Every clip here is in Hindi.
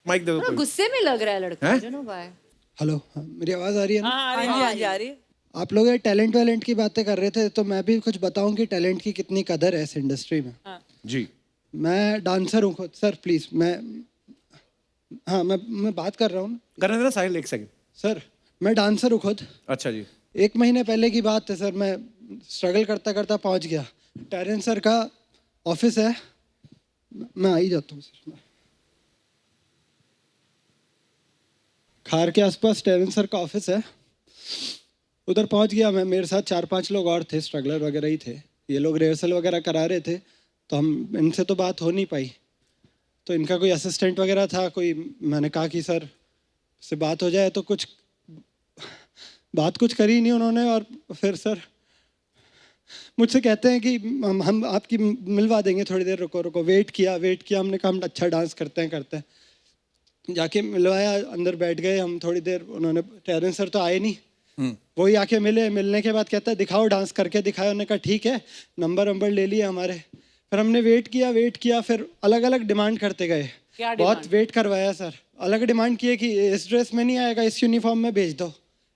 माइक दे दो थोड़ा कोई। गुस्से में लग रहा है लड़का। हैं? You know why? हेलो, हाँ, मेरी आवाज़ आ रही है ना? हाँ जी हाँ जी आ रही है। आप लोग ये टैलेंट वैलेंट की बातें कर रहे थे, तो मैं भी कुछ बताऊं कि टैलेंट की कितनी कदर है इस इंडस्ट्री में। जी मैं डांसर हूँ खुद सर, प्लीज़ मैं बात कर रहा हूँ ना करने देना साहिल, एक सेकंड। सर। मैं डांसर हूँ खुद। अच्छा जी। 1 महीने पहले की बात है सर, मैं स्ट्रगल करता करता पहुँच गया। टेरेंस सर का ऑफिस है, मैं आ ही जाता हूँ सर। खार के आसपास टेरेंस सर का ऑफिस है, उधर पहुंच गया मैं। मेरे साथ 4-5 लोग और थे, स्ट्रगलर वगैरह ही थे। ये लोग रिहर्सल वगैरह करा रहे थे, तो हम इनसे तो बात हो नहीं पाई। तो इनका कोई असिस्टेंट वगैरह था कोई, मैंने कहा कि सर से बात हो जाए, तो बात कुछ करी नहीं उन्होंने। और फिर सर मुझसे कहते हैं कि हम आपकी मिलवा देंगे, थोड़ी देर रुको रुको। वेट किया। हमने कहा हम अच्छा डांस करते हैं। जाके मिलवाया, अंदर बैठ गए हम थोड़ी देर। उन्होंने, टेरेंस सर तो आए नहीं, वही आके मिलने के बाद कहता है दिखाओ, डांस करके दिखाया। उन्होंने कहा ठीक है, नंबर ले लिए हमारे। फिर हमने वेट किया, फिर अलग अलग डिमांड करते गए। बहुत वेट करवाया सर। अलग डिमांड किए कि इस ड्रेस में नहीं आएगा, इस यूनिफॉर्म में भेज दो,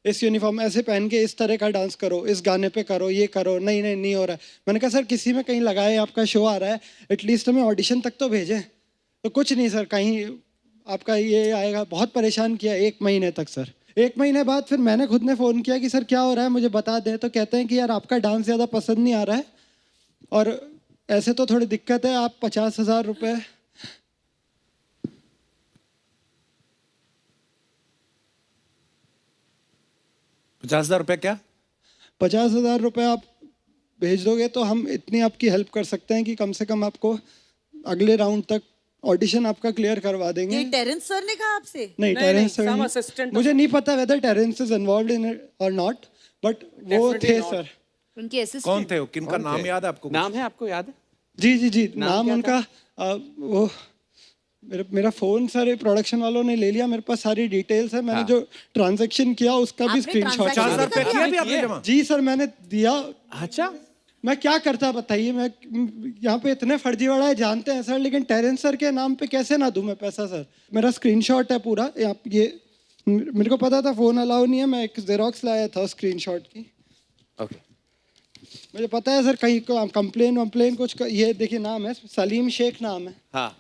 इस यूनिफॉर्म ऐसे पहन के इस तरह का डांस करो, इस गाने पे करो, ये करो। नहीं हो रहा है। मैंने कहा सर किसी में कहीं लगाए, आपका शो आ रहा है, एटलीस्ट हमें ऑडिशन तक तो भेजें। तो कुछ नहीं सर, कहीं आपका ये आएगा। बहुत परेशान किया 1 महीने तक सर। 1 महीने बाद फिर मैंने खुद ने फ़ोन किया कि सर क्या हो रहा है, मुझे बता दें। तो कहते हैं कि यार आपका डांस ज़्यादा पसंद नहीं आ रहा है, और ऐसे तो थोड़ी दिक्कत है, आप 50,000 रुपये 50,000 रुपया क्या? 50,000 रुपये आप भेज दोगे तो हम इतनी आपकी हेल्प कर सकते हैं कि कम से कम आपको अगले राउंड तक ऑडिशन आपका क्लियर करवा देंगे। ये टेरेंस सर ने कहा आपसे? नहीं, टेरेंस सर some नहीं। assistant मुझे नहीं पता whether Terence is involved in it और नॉट, बट वो थे सर। उनके असिस्टेंट कौन थे वो? किनका नाम याद है आपको? नाम है आपको याद है? जी नाम उनका वो मेरा फोन सारे प्रोडक्शन वालों ने ले लिया, मेरे पास सारी डिटेल्स है। मैंने जो ट्रांजैक्शन किया उसका भी आपने स्क्रीनशॉट। 50,000 रुपया किया भी आपने जमा? जी सर, मैंने दिया। अच्छा, मैं क्या करता बताइए, मैं यहाँ पे इतने फर्जीवाड़ा जानते हैं सर, लेकिन टेरेंस सर के नाम पे कैसे ना दूं मैं पैसा सर। मेरा स्क्रीनशॉट है पूरा ये मेरे को पता था फोन अलाउ नहीं है, मैं एक जेरोक्स लाया था स्क्रीनशॉट की। ओके। मुझे पता है सर, कहीं कंप्लेन कुछ ये देखिए, नाम है सलीम शेख, नाम है। हाँ,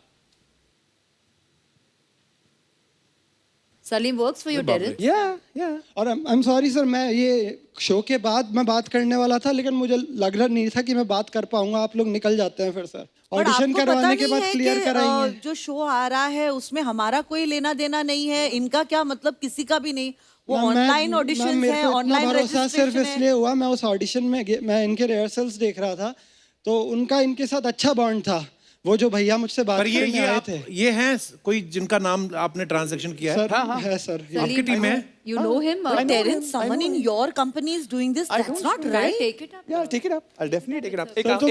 Salim works for your Terence. या और आई एम सॉरी सर, मैं ये शो के बाद मैं बात करने वाला था, लेकिन मुझे लग रहा नहीं था कि मैं बात कर पाऊंगा। आप लोग निकल जाते हैं फिर सर, और ऑडिशन आपको करवाने पता के नहीं बाद है क्लियर कि, कराएंगे। जो शो आ रहा है उसमें हमारा कोई लेना देना नहीं है, इनका क्या मतलब, किसी का भी नहीं। वो ऑनलाइन ऑडिशन है, ऑनलाइन भरोसा सिर्फ रजिस्ट्रेशन इसलिए हुआ, मैं उस ऑडिशन में मैं इनके रिहर्सल्स देख रहा था, तो उनका इनके साथ अच्छा बॉन्ड था। वो जो भैया मुझसे बात पर करने आए थे, ये हैं कोई जिनका नाम आपने ट्रांजैक्शन किया है? सर है सर। आपकी टीम है? You know him? Terence, someone in your company is doing this, that's not right. Take it up. या take it up, I definitely take it up. Sir तो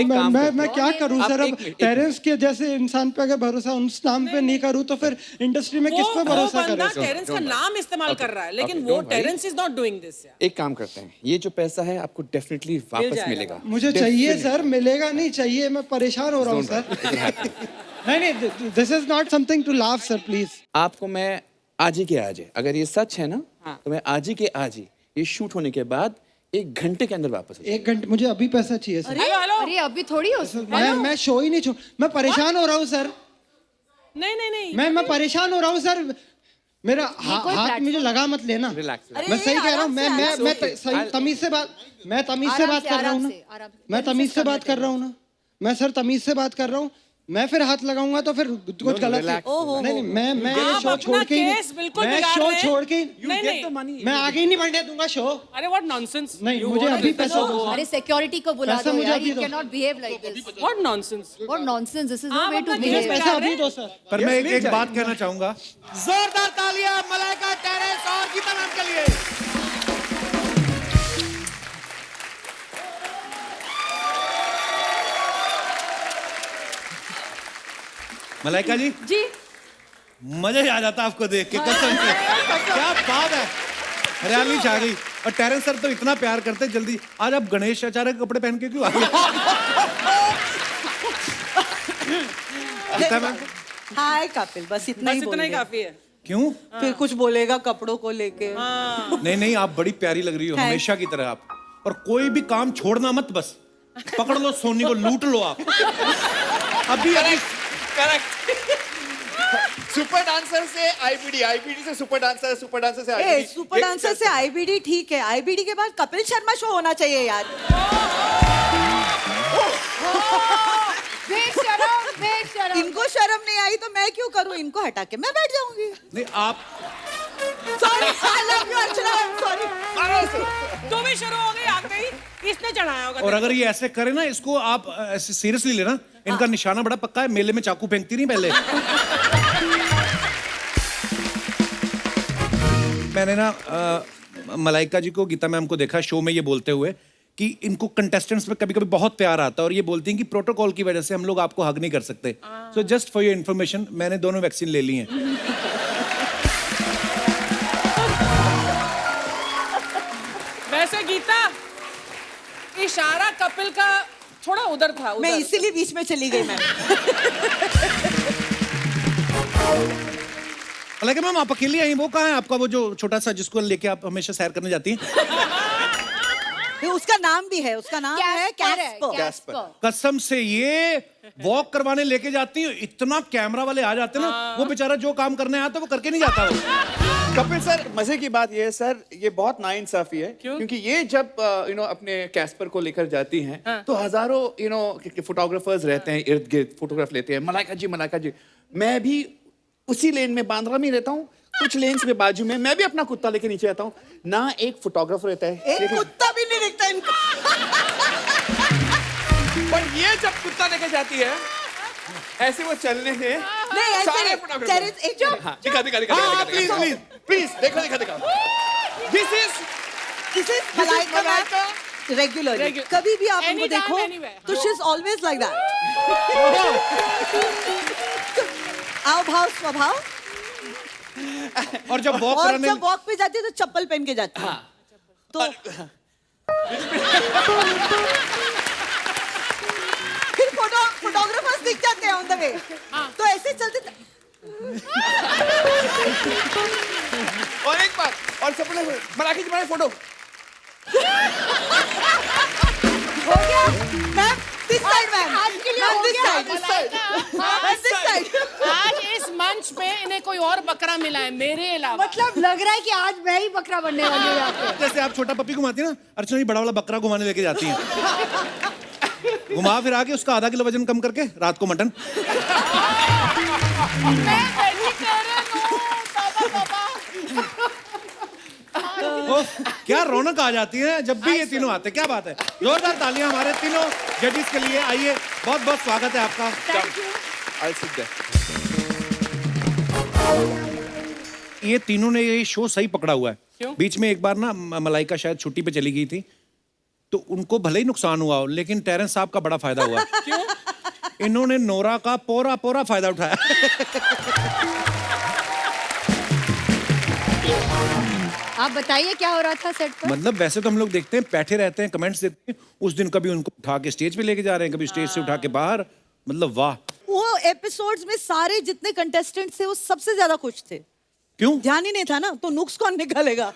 मैं क्या करूं आप सर, अब एक मिनट, टेरेंस के जैसे इंसान पे अगर भरोसा उस नाम पे नहीं करूं, तो फिर इंडस्ट्री में किस पे भरोसा बंदा करें? टेरेंस का नाम इस्तेमाल कर रहा है, लेकिन वो Terence is not doing this. एक काम करते हैं, ये जो पैसा है आपको डेफिनेटली वापस जाएगा। मिलेगा। मुझे चाहिए सर, मिलेगा नहीं चाहिए, मैं परेशान हो रहा हूँ सर। नहीं, this is not something to laugh sir, please. आपको मैं आज ही के आज, अगर ये सच है ना, तो मैं आज ही के आज ही ये शूट होने के बाद 1 घंटे के अंदर वापस आ 1 घंटे मुझे अभी पैसा चाहिए सर। अरे अभी थोड़ी हो सकता मैं शो ही नहीं छोड़, मैं परेशान हो रहा हूँ सर। नहीं मैं परेशान हो रहा हूँ सर। मेरा कोई हाथ मुझे लगा मत लेना। रिलैक्स। मैं सही कह रहा हूँ, मैं तमीज से बात कर रहा हूँ ना। मैं तमीज से बात कर रहा हूँ ना। मैं सर तमीज से बात कर रहा हूँ। मैं फिर हाथ लगाऊंगा तो फिर कुछ गलत है। नहीं, मैं शो छोड़ के मैं आगे ही नहीं बढ़ने दूंगा शो। अरे व्हाट नॉनसेंस। नहीं, मुझे अभी पैसा दो। अरे सिक्योरिटी को बुला पैसा दो मुझे यार, अभी you दो। cannot behave like this. What nonsense. What nonsense, this is no आप way to अपना मुझे केस behave. पैसा अभी दो सर। पर मैं एक बात कहना चाहूंगा, जोरदार तालियां मलाइका, टेरेंस और गीता मैम के लिए। मलाइका जी, मजा ही आ जाता आपको देख के, कसम से। क्या बात है, हरियाली छा गई। और टेरेंस सर तो इतना प्यार करते, जल्दी आज आप गणेश आचार्य के कपड़े पहन के क्यों आ गए? गीता मैम, हाय कपिल, बस इतना ही बस इतना ही बोल काफी है। क्यों? फिर कुछ बोलेगा कपड़ों को लेके। नहीं नहीं, आप बड़ी प्यारी लग रही हो, हमेशा की तरह आप। और कोई भी काम छोड़ना मत, बस पकड़ लो सोनी को, लूट लो आप। अभी अभी करेक्ट। सुपर डांसर से आईबीडी, आईबीडी से सुपर डांसर, सुपर डांसर से ए, आईबीडी। सुपर डांसर से आईबीडी ठीक है, आईबीडी के बाद कपिल शर्मा शो होना चाहिए यार। बेशरम, बेशरम। इनको शर्म नहीं आई तो मैं क्यों करूं, इनको हटा के मैं बैठ जाऊंगी। नहीं, आप sorry, I love you Archana, sorry. तू भी शुरू हो गई, आ गई, इसने चढ़ाया होगा। और अगर ये ऐसे करे ना, इसको आप ऐसे सीरियसली लेना, इनका निशाना बड़ा पक्का है, मेले में चाकू फेंकती नहीं पहले। मैंने ना मलाइका जी को, गीता मैम को देखा शो में ये बोलते हुए कि इनको कंटेस्टेंट्स पे कभी कभी बहुत प्यार आता है, और ये बोलती हैं कि प्रोटोकॉल की वजह से हम लोग आपको हग नहीं कर सकते। So just for your information, मैंने दोनों वैक्सीन ले ली हैं। वैसे गीता, इशारा कपिल का थोड़ा उधर था, मैं उधर। इसीलिए बीच में चली गई। मैं मलाइका मैम, आप अकेली आई, वो कहाँ है आपका वो जो छोटा सा जिसको लेके आप हमेशा सैर करने जाती हैं? उसका नाम भी है, उसका नाम है कैस्पर। कैस्पर। कसम से ये वॉक करवाने लेके जाती है, इतना कैमरा वाले आ जाते हैं ना, वो बेचारा जो काम करने आता वो करके नहीं जाता वो। कपिल सर, मजे की बात ये है सर, ये बहुत नाइंसाफी है। क्योंकि ये जब अपने कैस्पर को लेकर जाती हैं, तो हजारों फोटोग्राफर्स रहते हैं इर्द गिर्द, फोटोग्राफ लेते हैं। मलाइका जी, मलाइका जी, मैं भी उसी लेन में बांद्रा में रहता हूँ, कुछ लेन्स में बाजू में मैं भी अपना कुत्ता लेके नीचे आता हूँ ना, एक फोटोग्राफर रहता है, एक कुत्ता भी नहीं दिखता इनको। पर ये जब कुत्ता लेके जाती है, ऐसे वो चलने से नहीं, ऐसे सारे नहीं। फोटोग्राफर। चैरिस, एक जो- हाँ, दिखा दिखा दिखा हाँ, दिखा, दिखा, प्लीज, दिखा, प्लीज देखो दिखा दिखा। दिस इज मलाइका रेगुलर, कभी भी आप उनको Anytime, देखो anywhere. तो she is always like that. आओ भाव स्वभाव। और जब वॉक और करने, जब वॉक पे जाती है तो चप्पल पहन के जाती है। तो फिर फोटोग्राफर्स दिख जाते हैं ऑन द वे, तो ऐसे चलते। और एक बात, और सब लोग मलाइका जी हमारे फोटो हो गया मैम, दिस साइड मैम, आज के लिए हो गया। This side. आज इस मंच पे इन्हें कोई और बकरा मिला है मेरे अलावा। मतलब लग रहा है कि आज मैं ही बकरा बनने वाली हूँ यहाँ पे। जैसे आप छोटा पप्पी घुमाती है ना, अर्चना जी बड़ा वाला बकरा घुमाने लेके जाती हैं। घुमा फिर आके उसका आधा किलो वजन कम करके रात को मटन। मैं वेजिटेरियन हूँ, बाबा। ओह, क्या रौनक आ जाती है जब भी ये तीनों आते हैं, क्या बात है। जोरदार तालियां हमारे तीनों जजेस के लिए। आइए, बहुत बहुत स्वागत है आपका। I'll sit there. ये तीनों ने ये शो सही पकड़ा हुआ है। क्यों? बीच में एक बार ना मलाइका शायद छुट्टी पे चली गई थी, तो उनको भले ही नुकसान हुआ हो, लेकिन टेरेंस साहब का बड़ा फायदा हुआ। क्यों? इन्होंने नोरा का पूरा पूरा फायदा उठाया। आप बताइए क्या हो रहा था सेट पर? मतलब वैसे तो हम लोग देखते हैं, बैठे रहते हैं, कमेंट्स देते हैं, उस दिन कभी उनको उठा के स्टेज पे लेके जा रहे हैं, कभी स्टेज से उठा के बाहर। मतलब वाह। वो एपिसोड्स में सारे जितने कंटेस्टेंट्स थे वो सबसे ज्यादा खुश थे। क्यों? ध्यान ही नहीं था ना, तो नुक्स कौन निकालेगा।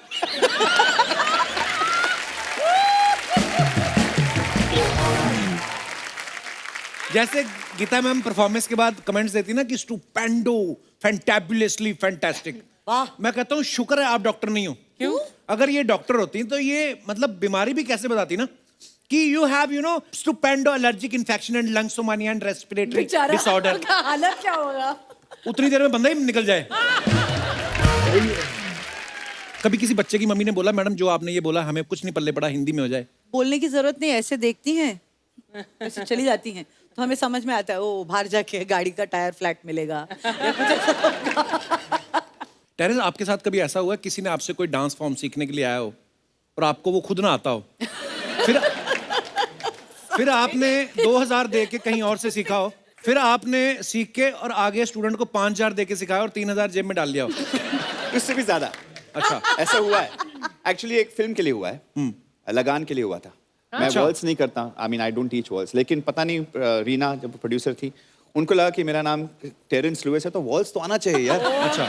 जैसे गीता मैम परफॉर्मेंस के बाद कमेंट्स देती ना कि स्टुपेंडो, फैंटाबुलसली फैंटास्टिक। वाह। मैं कहता हूँ शुक्र है आप डॉक्टर नहीं हो। क्यों? अगर ये डॉक्टर होती तो ये मतलब बीमारी भी कैसे बताती ना कि you have stupendous allergic infection and lungs pneumonia and respiratory disorder. उनका हालत क्या होगा? उतनी देर में बंदा ही निकल जाए। कभी किसी बच्चे की मम्मी ने बोला, मैडम जो आपने ये बोला हमें कुछ नहीं पल्ले पड़ा, हिंदी में हो जाए। बोलने की जरूरत नहीं, ऐसे देखती हैं, ऐसे चली जाती हैं, तो हमें समझ में आता है ओ बाहर जाके गाड़ी का टायर फ्लैट मिलेगा। टेरेंस, आपके साथ कभी ऐसा हुआ किसी ने आपसे कोई डांस फॉर्म सीखने के लिए आया हो और आपको वो खुद ना आता हो, फिर आपने 2000 दे के कहीं और से सीखा हो, फिर आपने सीख के और आगे स्टूडेंट को 5000 दे के सिखाया और 3000 जेब में डाल लिया हो? उससे भी ज्यादा। अच्छा। ऐसा हुआ है एक्चुअली, एक फिल्म के लिए हुआ है, लगान के लिए हुआ था। मैं अच्छा। वर्ड्स नहीं करता, I mean I don't teach words, लेकिन पता नहीं रीना जब प्रोड्यूसर थी, उनको लगा कि मेरा नाम टेरेंस लुइस है तो वॉल्स तो आना चाहिए यार। अच्छा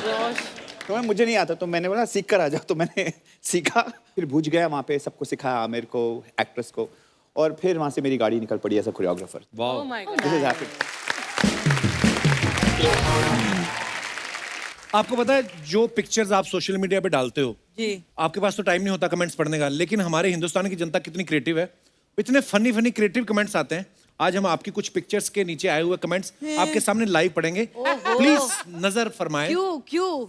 तो मुझे नहीं आता, तो मैंने बोला सीख कर आ जाओ, तो मैंने सीखा, फिर भूज गया वहाँ पे, सबको सिखाया, आमिर को, एक्ट्रेस को, और फिर वहाँ से मेरी गाड़ी निकल पड़ी एज अ कोरियोग्राफर। वाह, दिस इज हैपेंड। आपको पता है जो पिक्चर्स आप सोशल मीडिया पे डालते हो जी। आपके पास तो टाइम नहीं होता कमेंट्स पढ़ने का, लेकिन हमारे हिंदुस्तान की जनता कितनी क्रिएटिव है, इतने फनी फनी क्रिएटिव कमेंट्स आते हैं। आज हम आपकी कुछ पिक्चर्स के नीचे आए हुए कमेंट्स आपके सामने लाइव पढ़ेंगे, प्लीज नजर फरमाएं। क्यों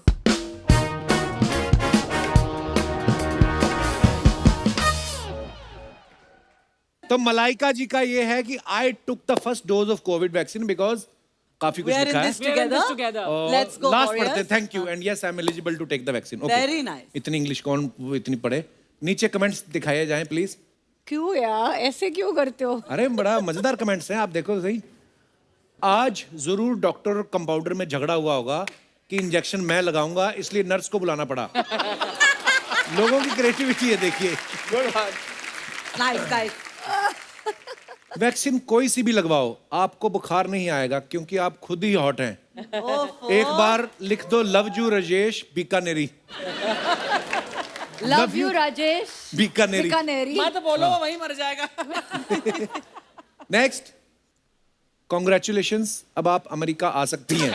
तो मलाइका जी का ये है कि I took the first dose of covid vaccine because काफी कुछ We are in लिखा है। this together. together. Let's go, last warriors. पढ़ते हैं, thank you and yes I am eligible to take the vaccine. Very nice. इतनी इंग्लिश कौन वो इतनी पढ़े। नीचे कमेंट्स दिखाए जाएं प्लीज। क्यों यार ऐसे क्यों करते हो? अरे बड़ा मजेदार कमेंट्स हैं, आप देखो सही। आज जरूर डॉक्टर और कंपाउंडर में झगड़ा हुआ होगा कि इंजेक्शन मैं लगाऊंगा, इसलिए नर्स को बुलाना पड़ा। लोगों की क्रिएटिविटी है, देखिए। Nice, nice. वैक्सीन कोई सी भी लगवाओ, आपको बुखार नहीं आएगा क्योंकि आप खुद ही हॉट हैं। एक बार लिख दो love you Rajesh Bikaneri. Love you Rajesh Bikaneri. Bikaneri. मत बोलो, वो वहीं मर जाएगा। नेक्स्ट, कॉन्ग्रेचुलेशंस, अब आप अमेरिका आ सकती हैं।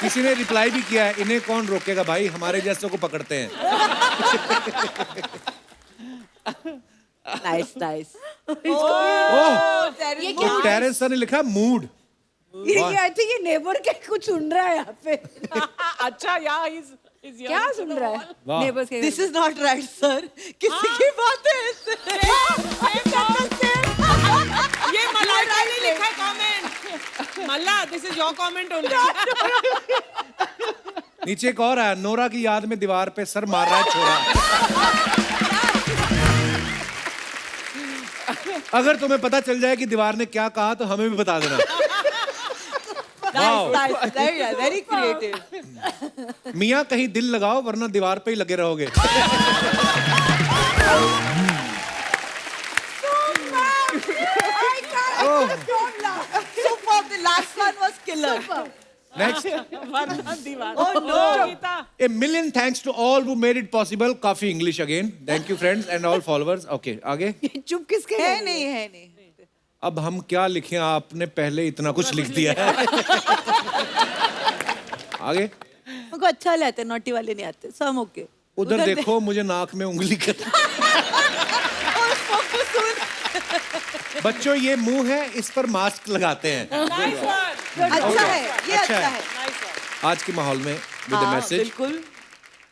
किसी ने रिप्लाई भी किया है, इन्हें कौन रोकेगा भाई, हमारे जैसों को पकड़ते हैं। Nice, nice. ओह, ये तो टेरेंस सर ने लिखा मूड। आई थिंक ये नेबर के कुछ सुन रहा है यहाँ पे। अच्छा, yeah, he's क्या सुन रहा है? वाह। नेबर्स के। This is not right, sir. किसी की बात है इससे? ये मलाइका ने लिखा है comment. Malla, this is your comment only. नीचे एक और है, नोरा की याद में दीवार पे सर मार रहा है छोरा। अगर तुम्हें पता चल जाए कि दीवार ने क्या कहा तो हमें भी बता देना। Nice, nice. Very creative. मियाँ कहीं दिल लगाओ वरना दीवार पे ही लगे रहोगे। Superb. The last one was killer. Next, वरना दीवार। Oh no. Geeta. a million thanks to all who made it possible. काफी English again, thank you friends and all followers. Okay, आगे। ये चुप किसके है लिए? नहीं, है नहीं. अब हम क्या लिखें, आपने पहले इतना कुछ लिख दिया है। आगे। हमको अच्छा लेते, नोटी वाले नहीं आते, so I'm okay. उधर देखो, मुझे नाक में उंगली कर। बच्चों ये मुंह है, इस पर मास्क लगाते हैं। Nice one. अच्छा है, ये अच्छा अच्छा है। है. Nice one. आज के माहौल में विद हाँ, मैसेज। बिल्कुल.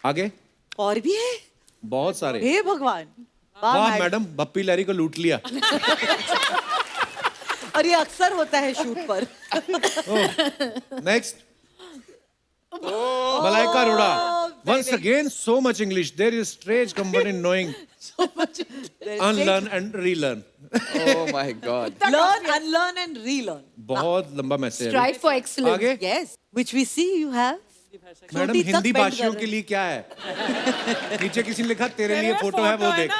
आगे और भी है? बहुत सारे। हे भगवान. वाह मैडम, बप्पी लहरी को लूट लिया। और ये अक्सर होता है शूट पर. Next, Malaika Arora. Once again, so much English. There is strange comfort in knowing, unlearn and relearn. Oh my God. Learn, unlearn and relearn. बहुत लंबा मैसेज है। Strive for excellence. आगे। Yes, which we see you have. Madam छोटी तक हिंदी bend भाषियों कर के रहे लिए क्या है? नीचे किसी ने लिखा तेरे लिए फोटो है, वो देख।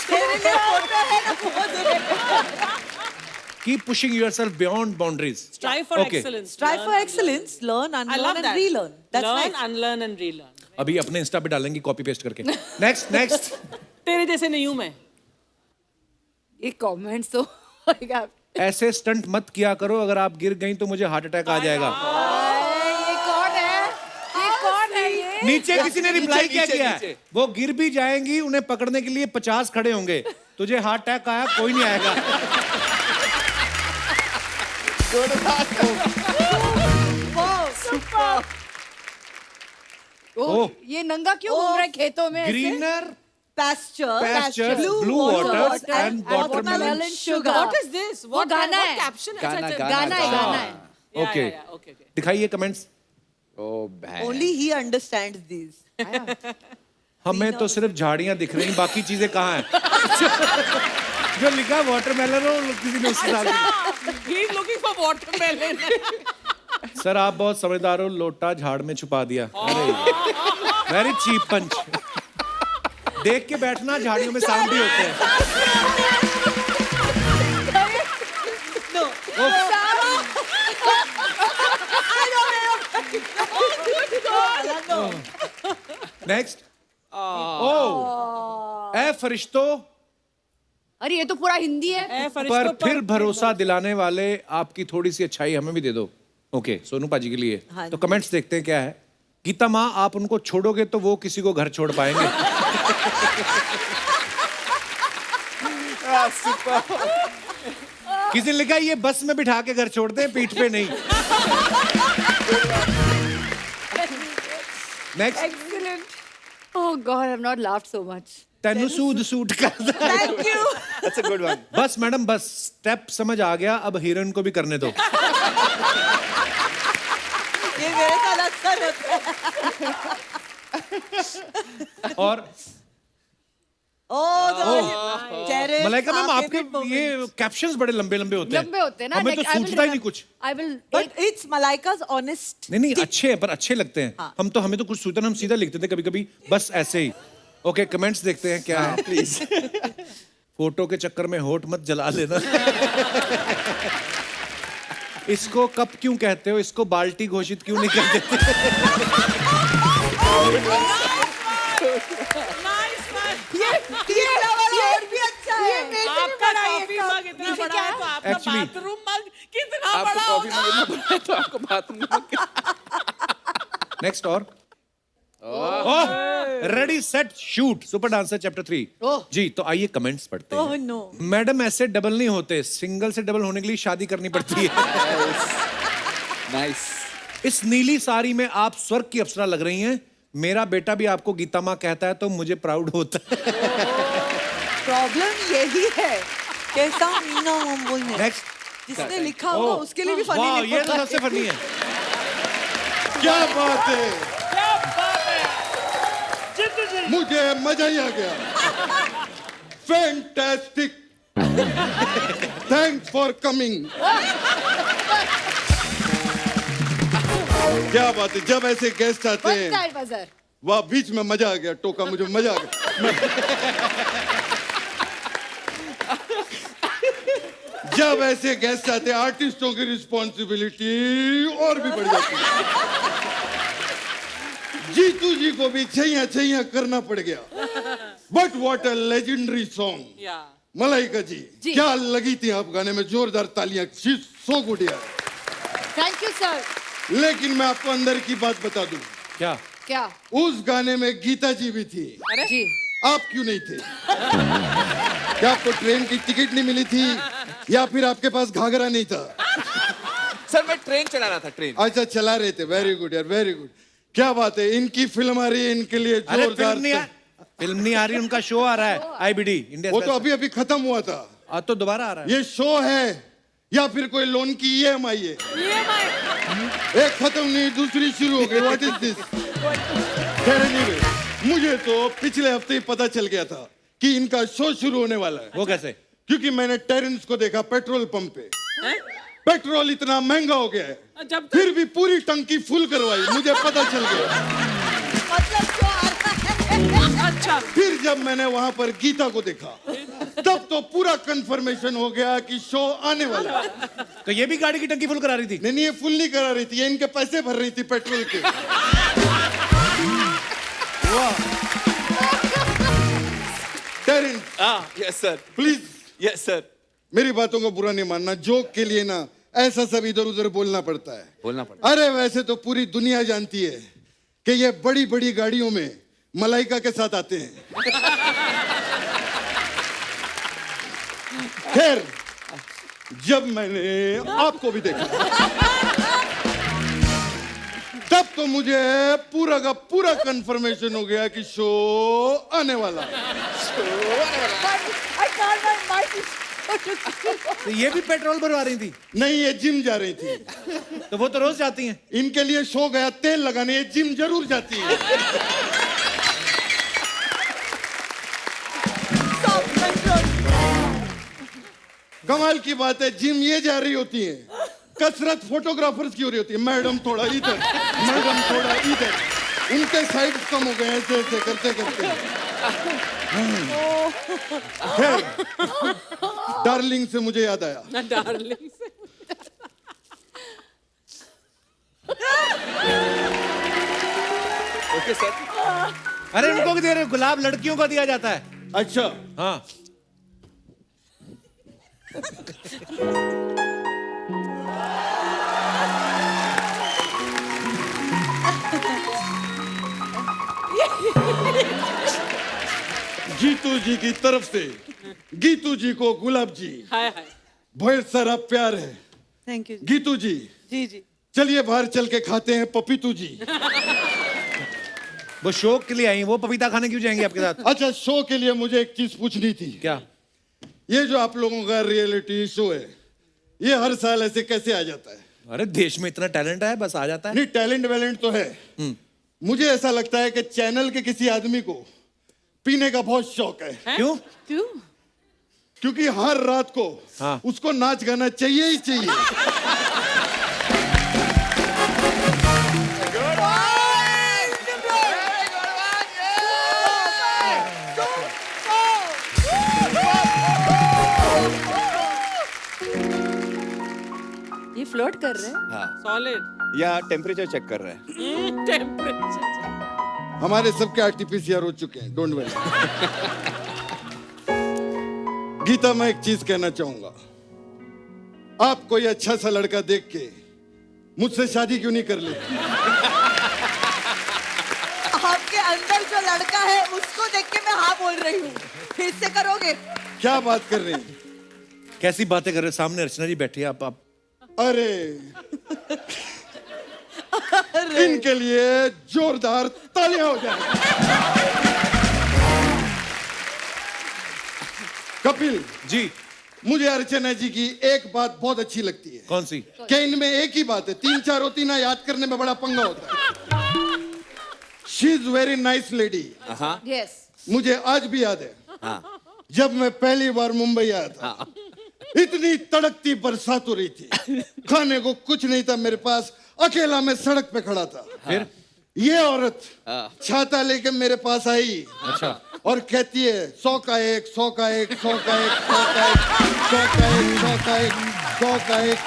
तेरे लिए फोटो है ना, वो देख. Keep pushing yourself beyond boundaries. Strive for Okay. excellence. Strive for excellence. Learn, I unlearn love and that. relearn. That's Learn, nice. unlearn and relearn. अभी अपने इंस्टा पे डालेंगे कॉपी पेस्ट करके। Next next. तेरे जैसे नहीं हूं मैं। ये कमेंट्स तो ऐसे स्टंट मत किया करो, अगर आप गिर गई तो मुझे हार्ट अटैक आ जाएगा। ये कौन है? ये कौन है ये? नीचे किसी ने रिप्लाई क्या नीचे, किया है? नीचे। वो गिर भी जाएंगी, उन्हें पकड़ने के लिए 50 खड़े होंगे। तुझे हार्ट अटैक आया, कोई नहीं आएगा। ओह, ये नंगा क्यों घूम रहा है खेतों में ऐसे? Greener Pasture, Pastures, blue waters and watermelon sugar. What is this? वो गाना what है। caption? गाना, अच्छा, गाना, गाना है, गाना है। Yeah, okay, yeah, yeah. Okay. दिखाइए comments. Oh man. Only he understands these. हमें तो सिर्फ झाड़ियां दिख रही, बाकी चीजें कहाँ हैं? जो लिखा वाटरमेलन हो, किसी ने उसके साथ। He is looking for watermelon. Sir आप बहुत समझदार हो, लोटा झाड़ में छुपा दिया। अरे वेरी चीप पंच। देख के बैठना, झाड़ियों में सांप भी होते हैं। नेक्स्ट ओ ए फरिश्तों अरे ये तो पूरा हिंदी है। पर फिर भरोसा दिलाने वाले आपकी थोड़ी सी अच्छाई हमें भी दे दो। ओके सोनू पाजी के लिए। हाँ तो कमेंट्स देखते हैं क्या है। गीता माँ आप उनको छोड़ोगे तो वो किसी को घर छोड़ पाएंगे। किसी ने लिखा ये बस में बिठा के घर छोड़ते हैं, पीठ पे नहीं। Next Excellent. Oh God, I've not laughed so much. तेनु सूद सूट करता है। Thank you. That's a good one. बस मैडम बस स्टेप समझ आ गया, अब हीरोइन को भी करने दो। ये मेरे साथ अक्सर होता है। और चेहरे मलाइका मैम आपके ये कैप्शंस बड़े लंबे लंबे होते हैं। लंबे होते हैं ना। हमें तो सूझता ही नहीं कुछ। I will. But it's Malaika's honest. नहीं अच्छे हैं, पर अच्छे लगते हैं। हाँ। हमें तो कुछ सूझता नहीं, हम सीधा लिखते थे कभी कभी बस ऐसे ही। ओके कमेंट्स देखते हैं क्या है प्लीज। फोटो के चक्कर में होठ मत जला लेना। इसको कप क्यों कहते हो, इसको बाल्टी घोषित क्यों नहीं कर देते? ये वाला और भी अच्छा है। आपका कॉफी मग इतना बड़ा है तो आपका Actually- बाथरूम मग कितना आपको बड़ा कॉफी होगा? में इतना बड़ा है तो आपको बाथरूम में नेक्स्ट और ready set shoot super dancer chapter 3। जी तो आइए कमेंट्स पढ़ते ओह हैं। नो। मैडम ऐसे डबल नहीं होते, सिंगल से डबल होने के लिए शादी करनी पड़ती है। नाइस। इस नीली साड़ी में आप स्वर्ग की अप्सरा लग रही हैं। मेरा बेटा भी आपको गीता माँ कहता है तो मुझे प्राउड होता है। प्रॉब्लम यही है। कैसा मीना वो है। नेक्स्ट जिसने लिखा होगा उसके लिए भी फनी वाह, लिखा ये तो सबसे फनी है। क्या बात है, मुझे मजा ही आ गया। Fantastic, thanks for coming. क्या बात है, जब ऐसे गेस्ट आते One हैं side buzzer. वाह, बीच में मजा आ गया। टोका मुझे मजा आ गया। जब ऐसे गेस्ट आते हैं आर्टिस्टों की रिस्पॉन्सिबिलिटी और भी बढ़ जाती है। जीतू जी को भी छैया छैया करना पड़ गया। But what a legendary song. Yeah. Malaika ji, क्या लगी थी आप गाने में, जोरदार तालियां। सो गुड यार। Thank you, sir. लेकिन मैं आपको अंदर की बात बता दूं, क्या क्या? उस गाने में गीता जी भी थी, जी। आप क्यों नहीं थे? क्या आपको ट्रेन की टिकट नहीं मिली थी या फिर आपके पास घाघरा नहीं था? सर मैं ट्रेन चला रहा था, ट्रेन। अच्छा चला रहे थे। वेरी गुड यार, वेरी गुड। क्या बात है, इनकी फिल्म आ रही है, इनके लिए अरे जोरदार। फिल्म नहीं आ रही, उनका शो आ रहा है आईबीडी इंडिया। वो तो अभी अभी खत्म हुआ था। आज तो दोबारा आ रहा है। ये शो है या फिर कोई लोन की EMI है? एक खत्म नहीं, दूसरी शुरू हो गई। What is this? मुझे तो पिछले हफ्ते ही पता चल गया था कि इनका शो शुरू होने वाला है। वो कैसे? क्योंकि मैंने टेरेंस को देखा पेट्रोल पंप पे। पेट्रोल इतना महंगा हो गया है, जब फिर भी पूरी टंकी फुल करवाई। मुझे पता चल गया। मतलब जो आ रहा है। अच्छा फिर जब मैंने वहां पर गीता को देखा, तब तो पूरा कंफर्मेशन हो गया कि शो आने वाला है। तो ये भी गाड़ी की टंकी फुल करा रही थी? नहीं, ये फुल नहीं करा रही थी, ये इनके पैसे भर रही थी पेट्रोल के। वाह। Terence, yes sir, please yes sir. मेरी बातों को बुरा नहीं मानना। जोक के लिए ना ऐसा सब इधर उधर बोलना पड़ता है। बोलना पड़ता अरे वैसे तो पूरी दुनिया जानती है कि ये बड़ी बड़ी गाड़ियों में मलाइका के साथ आते हैं। खैर, जब मैंने आपको भी देखा, तब तो मुझे पूरा का पूरा कंफर्मेशन हो गया कि शो आने वाला है। I can't my mind is तो ये भी पेट्रोल भरवा रही थी? नहीं, ये जिम जा रही थी। तो वो तो रोज जाती हैं। इनके लिए शो गया तेल लगाने, ये जिम जरूर जाती है। कमाल की बात है, जिम ये जा रही होती है, कसरत फोटोग्राफर्स की हो रही होती है। मैडम थोड़ा इधर, मैडम थोड़ा इधर। उनके साइड कम हो गए ऐसे ऐसे करते करते। खैर, डार्लिंग से मुझे याद आया। डार्लिंग से ओके सर। अरे इनको दे रहे हो, गुलाब लड़कियों को दिया जाता है। अच्छा, हाँ गीतू जी की तरफ से गीतू जी को गुलाब जी हाय हाय। बहुत सारा प्यार है। थैंक यू गीतू जी जी जी। चलिए बाहर चल के खाते हैं पपीतू जी। वो शौक के लिए आई, वो पपीता खाने क्यों जाएंगे आपके साथ? अच्छा, शो के लिए मुझे एक चीज पूछनी थी। क्या? ये जो आप लोगों का रियलिटी शो है, ये हर साल ऐसे कैसे आ जाता है? अरे देश में इतना टैलेंट है, बस आ जाता है। नहीं, टैलेंट वैलेंट तो है। मुझे ऐसा लगता है कि चैनल के किसी आदमी को पीने का बहुत शौक है। क्यों? क्यों? क्योंकि हर रात को हाँ। उसको नाच गाना चाहिए ही चाहिए। ये फ्लर्ट कर रहे हैं। हाँ, सॉलिड। या टेम्परेचर चेक कर रहे हैं। टेम्परेचर। हमारे सबके आरटीपीसीआर हो चुके हैं, डोंट वरी। गीता, मैं एक चीज कहना चाहूंगा। आप कोई अच्छा सा लड़का देख के मुझसे शादी क्यों नहीं कर लेते? आपके अंदर जो लड़का है उसको देख के मैं हाँ बोल रही हूँ। फिर से करोगे? क्या बात कर रहे हैं? कैसी बातें कर रहे हो? सामने अर्चना जी बैठी है, आप अरे इनके लिए जोरदार तालियां हो जाए। कपिल जी। मुझे अर्चना जी की एक बात बहुत अच्छी लगती है। कौन सी? कि इनमें एक ही बात है, 3-4 होती ना, याद करने में बड़ा पंगा होता है। She is very nice lady. Yes. मुझे आज भी याद है, जब मैं पहली बार मुंबई आया था, इतनी तड़कती बरसात हो रही थी, खाने को कुछ नहीं था मेरे पास, अकेला मैं सड़क पे खड़ा था। फिर? ये औरत छाता लेके मेरे पास आई। अच्छा। और कहती है 100 का एक, 100 का एक, 100 का एक, 100 का एक, 100 का एक, 100 का एक, 100 का एक।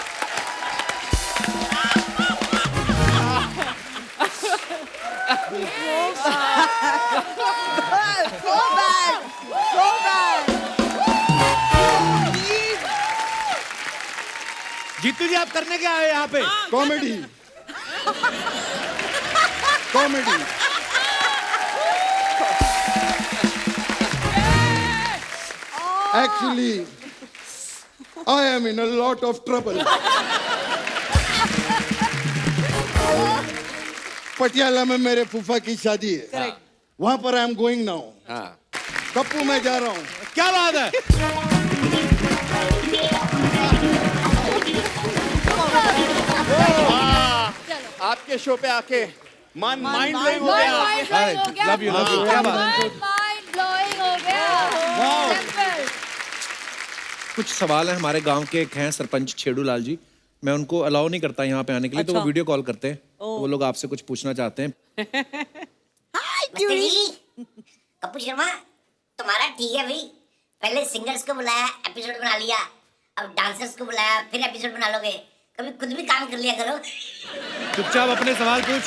So bad, so bad. Jitu जी, आप करने क्या आए यहाँ पे? Comedy, comedy. Actually, I am in a lot of trouble. Patiala में मेरे फूफा की शादी है, वहां पर I am going now. Kappu मैं जा रहा हूँ। क्या बात है? आपके शो पे आके माइंड ब्लोइंग हो गया। Love you, love you. क्या बात? माइंड ब्लोइंग हो गया। Simple. कुछ सवाल है। हमारे गांव के एक हैं सरपंच छेड़ू लाल जी, मैं उनको अलाउ नहीं करता यहाँ पे आने के लिए, तो वो वीडियो कॉल करते हैं, तो वो लोग आपसे कुछ पूछना चाहते हैं। नमस्ते जी, कपूर शर्मा, तुम्हारा ठीक है भाई। पहले सिंगर्स को बुलाया, एपिसोड बना लिया, अब डांसर्स को बुलाया, फिर एपिसोड बना लोगे। कभी खुद भी काम कर लिया करो। चुपचाप अपने सवाल पूछ।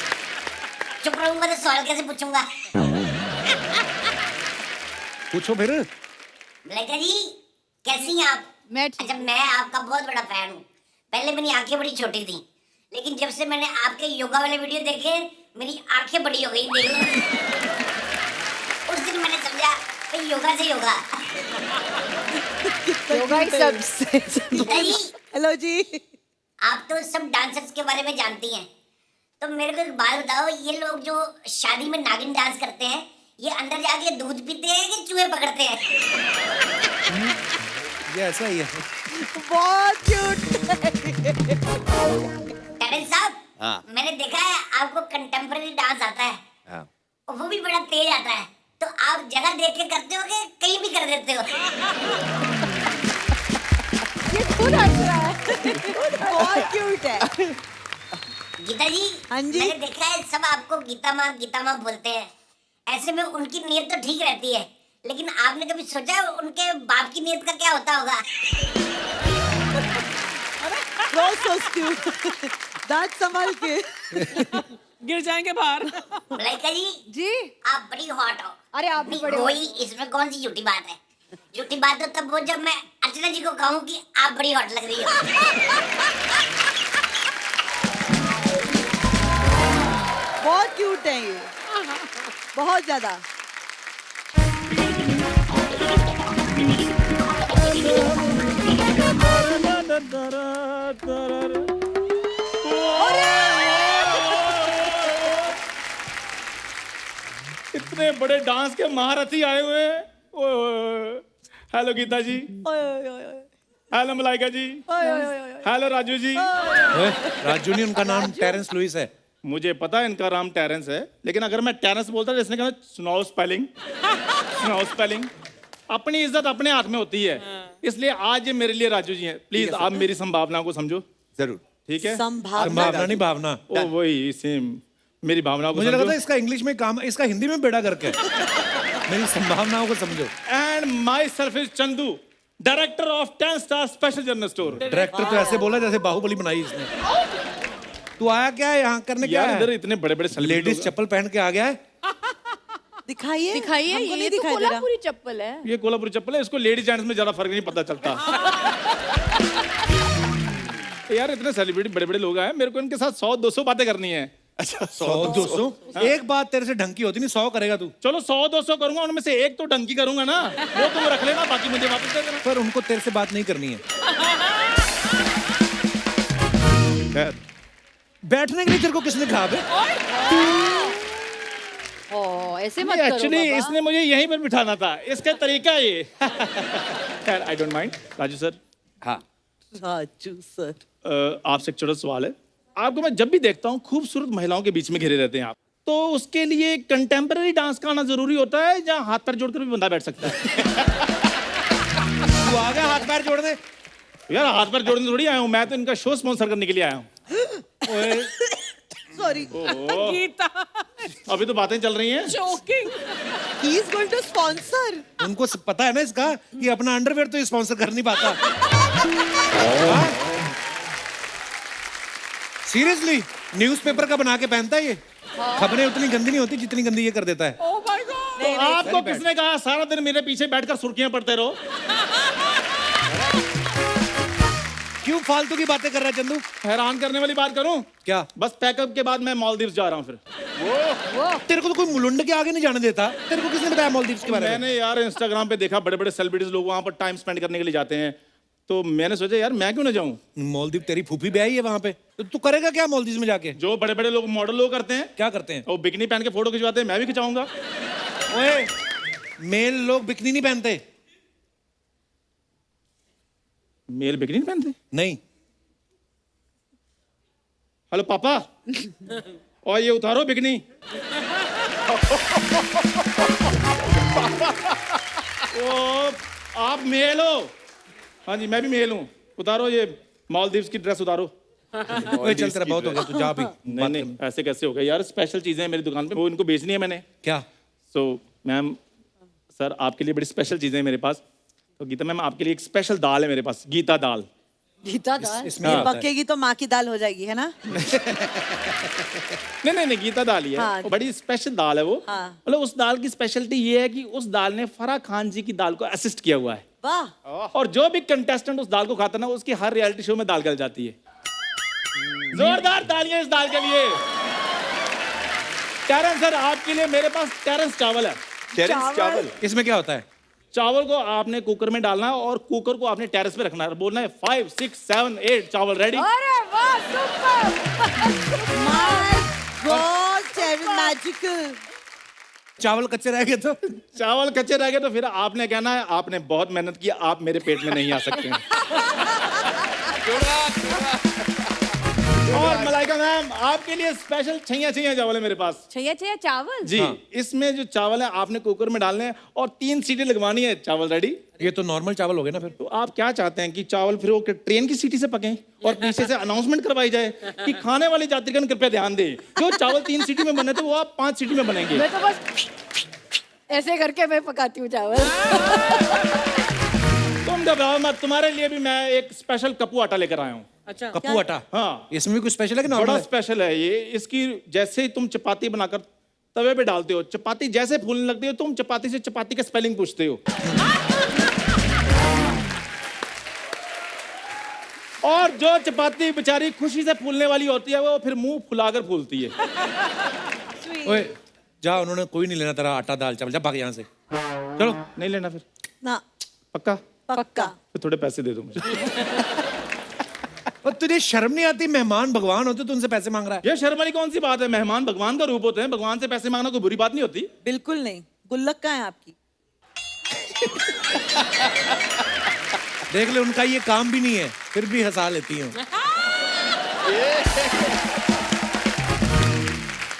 चुप रहूंगा तो सवाल कैसे पूछूंगा? पूछो फिर। मलाइका जी, कैसी हैं आप? मैं ठीक। अच्छा, मैं आपका बहुत बड़ा फैन हूँ। पहले मेरी आंखें बड़ी छोटी थी, लेकिन जब से मैंने आपके योगा वाले वीडियो देखे, मेरी आंखें बड़ी हो गई। देख लो। उस दिन मैंने समझा कि योगा से योगा। योगा ही सबसे। गीता जी, हेलो जी। आप तो सब डांसर्स के बारे में जानती हैं, तो मेरे को एक बात बताओ, ये लोग जो शादी में नागिन डांस करते हैं, ये अंदर जाके दूध पीते हैं कि चूहे पकड़ते हैं? ये ऐसा ही है। बहुत क्यूट। टैलेंट साहब, मैंने देखा है आपको कंटेम्पररी डांस आता है, और वो भी बड़ा तेज आता है। तो आप जगह देख के करते हो कि कहीं भी कर देते हो? ये खुद हंस रहा है। बहुत क्यूट है। गीता जी, हाँ जी। मैंने देखा है सब आपको गीता माँ बोलते हैं। ऐसे में उनकी नीयत तो ठीक रहती है, लेकिन आपने कभी सोचा है उनके बाप की नीयत का क्या होता होगा? So cute. दांत संभाल के। गिर जाएंगे बाहर। मलाइका जी जी आप बड़ी हॉट हो। अरे आप भी नहीं, बड़े हो। वही इसमें कौन सी झूठी बात है? झूठी बात तो तब वो जब मैं अर्चना जी को कहूँ कि आप बड़ी हॉट लग रही हो। बहुत क्यूट है ये, बहुत ज्यादा। इतने बड़े डांस के महारथी आए हुए हैं। ओए ओए ओए। हेलो गीता जी, हेलो मलाइका जी, हेलो राजू जी। राजू नहीं, उनका नाम टेरेंस लुइस है। मुझे पता है इनका नाम टेरेंस है, लेकिन अगर मैं टेरेंस बोलता तो इसने कहना सुनाओ स्पेलिंग, सुनाओ स्पेलिंग। अपनी इज्जत अपने हाथ में होती है, इसलिए आज ये मेरे लिए राजू जी हैं। प्लीज आप मेरी संभावना को समझो। जरूर। ठीक है, संभावना नहीं भावना। ओ वही सेम, मेरी भावनाओं को मुझे लगा समझो। था इसका इंग्लिश में काम, इसका हिंदी में बेड़ा करके। मेरी संभावनाओं को समझो। And my self is Chandu, director of 10 star special general store. Director तो ऐसे बोला जैसे बाहुबली बनाई इसने। तू आया क्या है यहाँ करने? क्या यार है? इधर इतने बड़े बड़े लेडीज चप्पल पहन के आ गया है। दिखाइए दिखाइए, हमको नहीं ये तो दिखाई दे रहा। कोल्हापुरी चप्पल है। ये कोल्हापुरी चप्पल है, इसको लेडीज जेंट्स में ज्यादा फर्क नहीं पता चलता। यार इतने सेलिब्रिटी बड़े बड़े लोग आए, मेरे को इनके साथ 100-200 बातें करनी है। अच्छा 100-200? एक बात तेरे से ढंग की होती नहीं, 100 करेगा तू। चलो 100-200 करूंगा, उनमें से एक तो डंकी करूंगा ना, वो तुम रख लेना, बाकी मुझे वापस दे देना। पर उनको तेरे से बात नहीं करनी है। बैठने के लिए तेरे को किसने कहा बे? ऐसे मत करो एक्चुअली बाबा। इसने मुझे यहीं पर बिठाना था, इसका तरीका है ये। I don't mind. Raju sir, हाँ राजू सर, आपसे एक छोटा सवाल है। आपको मैं जब भी देखता हूँ खूबसूरत महिलाओं के बीच में घिरे रहते हैं आप, तो उसके लिए कंटेम्पररी डांस का आना जरूरी होता है या हाथ पैर जोड़कर भी बंदा बैठ सकता है? तू आ गया हाथ पैर जोड़ने? यार हाथ पैर जोड़ने थोड़ी आया हूँ मैं, तो इनका शो स्पॉन्सर करने के लिए आया हूँ। सॉरी, गीता अभी तो बातें चल रही हैं। Joking. He is going to sponsor. उनको पता है ना इसका कि अपना अंडरवेयर तो स्पॉन्सर कर नहीं पाता। सीरियसली न्यूज़पेपर का बना के पहनता है ये। खबरें उतनी गंदी नहीं होती जितनी गंदी ये कर देता है। Oh my God. तो आपको किसने कहा सारा दिन मेरे पीछे बैठकर सुर्खियां पढ़ते रहो? क्यों फालतू की बातें कर रहा है चंदू? हैरान करने वाली बात करूं क्या? बस पैकअप के बाद मैं मालदीव्स जा रहा हूं। फिर तेरे को तो कोई मुलुंड के आगे नहीं जाने देता। तेरे को किसने बताया मालदीव्स के बारे में? मैंने यार इंस्टाग्राम पे देखा बड़े बड़े सेलिब्रिटीज लोग वहां पर टाइम स्पेंड करने के लिए जाते हैं, तो मैंने सोचा यार मैं क्यों ना जाऊं। मालदीव तेरी फूफी ब्याही है वहां पे, तो तू करेगा क्या मालदीव में जाके? जो बड़े बड़े लोग मॉडल लोग करते हैं, क्या करते हैं? वो बिकनी पहन के फोटो खिंचवाते हैं, मैं भी खिंचाऊंगा। ओए, मेल लोग बिकनी नहीं पहनते। मेल बिकनी नहीं पहनते? नहीं। हेलो पापा, और ये उतारो बिकनी। ओ, आप मेल हो? हाँ जी मैं भी मेल हूँ। उतारो ये मालदीव्स की ड्रेस उतारो। ओए चल तेरा बहुत हो गया, तू जा भी। नहीं नहीं ऐसे कैसे हो गया यार, स्पेशल चीजें हैं मेरी दुकान पे, वो इनको बेचनी है मैंने। क्या? सो मैम सर आपके लिए बड़ी स्पेशल चीजें हैं मेरे पास। तो गीता मैम आपके लिए एक स्पेशल दाल है मेरे पास, गीता दाल। गीता दाल। इसमें ये क्या होता है? पकेगी तो माँ की दाल हो जाएगी, है ना? नहीं गीता दाल ही है। हाँ। वो बड़ी स्पेशल दाल है वो। हाँ। मतलब उस दाल की स्पेशलिटी ये है कि उस दाल ने फराह खान जी की दाल को असिस्ट किया हुआ है। वाह, और जो भी कंटेस्टेंट उस दाल को खाता है ना, उसकी हर रियलिटी शो में दाल गल जाती है। जोरदार तालियां इस दाल के लिए। टेरेंस सर आपके लिए मेरे पास टेरेंस चावल है। टेरेंस चावल? इसमें क्या होता है? चावल को आपने कुकर में डालना है और कुकर को आपने टेरेस पे रखना है। बोलना है 5, 6, 7, 8 चावल रेडी। अरे वाह सुपर। My God, magical. चावल कच्चे रह गए तो? चावल कच्चे रह गए तो फिर आपने कहना है आपने बहुत मेहनत की, आप मेरे पेट में नहीं आ सकते हैं। और मलाइका मैम आपके लिए स्पेशल छैया चावल है मेरे पास। छैया चावल। जी इसमें जो चावल है आपने कुकर में डालने हैं और 3 सीटी लगवानी है, चावल रेडी। ये तो नॉर्मल चावल हो गए ना फिर। तो आप क्या चाहते हैं कि चावल फिर वो ट्रेन की सीटी से पकें और पीछे से अनाउंसमेंट करवाई जाए कि खाने वाले यात्रीगण कृपया ध्यान दें, जो चावल 3 सीटी में बने थे वो आप 5 सीटी में बनेंगे। मैं तो बस ऐसे करके मैं पकाती हूँ चावल। तुम घबराओ मत, तुम्हारे लिए भी मैं एक स्पेशल कप्पू आटा लेकर आया हूँ। अच्छा कप्पू आटा। हाँ। इसमें भी कुछ स्पेशल है कि बड़ा नॉर्मल? स्पेशल है ये। इसकी जैसे ही तुम चपाती बनाकर तवे पे डालते हो, चपाती जैसे फूलने लगती है, तुम चपाती से चपाती का स्पेलिंग पूछते हो। और जो चपाती बेचारी खुशी से फूलने वाली होती है, वो फिर मुंह फुलाकर फूलती है। ओए जा, उन्होंने कोई नहीं लेना तेरा आटा दाल चावल, जा भाग यहाँ से। चलो। नहीं लेना फिर? ना पक्का? पक्का। फिर थोड़े पैसे दे दो मुझे। और तुझे शर्म नहीं आती? मेहमान भगवान होते तो उनसे पैसे मांग रहा है। ये शर्म वाली कौन सी बात है? मेहमान भगवान का रूप होते हैं, भगवान से पैसे मांगना कोई बुरी बात नहीं होती। बिल्कुल नहीं। गुल्लक कहाँ है आपकी? देख ले, उनका ये काम भी नहीं है, फिर भी हंसा लेती हूँ।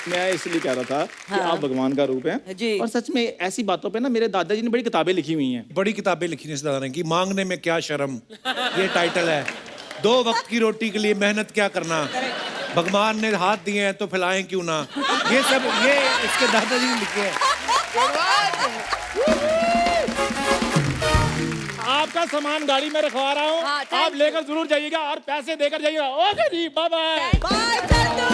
मैं इसलिए कह रहा था कि आप भगवान का रूप हैं। जी। और सच में ऐसी बातों पे ना मेरे दादाजी ने बड़ी किताबें लिखी हुई हैं। बड़ी किताबें लिखी इस दादा ने कि मांगने में क्या शर्म, ये टाइटल है। 2 वक्त की रोटी के लिए मेहनत क्या करना, भगवान ने हाथ दिए हैं तो फैलाएं क्यों ना। ये सब ये इसके दादाजी ने लिखे हैं। आपका सामान गाड़ी में रखवा रहा हूँ, हाँ, आप लेकर जरूर जाइएगा और पैसे देकर जाइएगा। ओके जी, बाय बाय। बाय चंदू।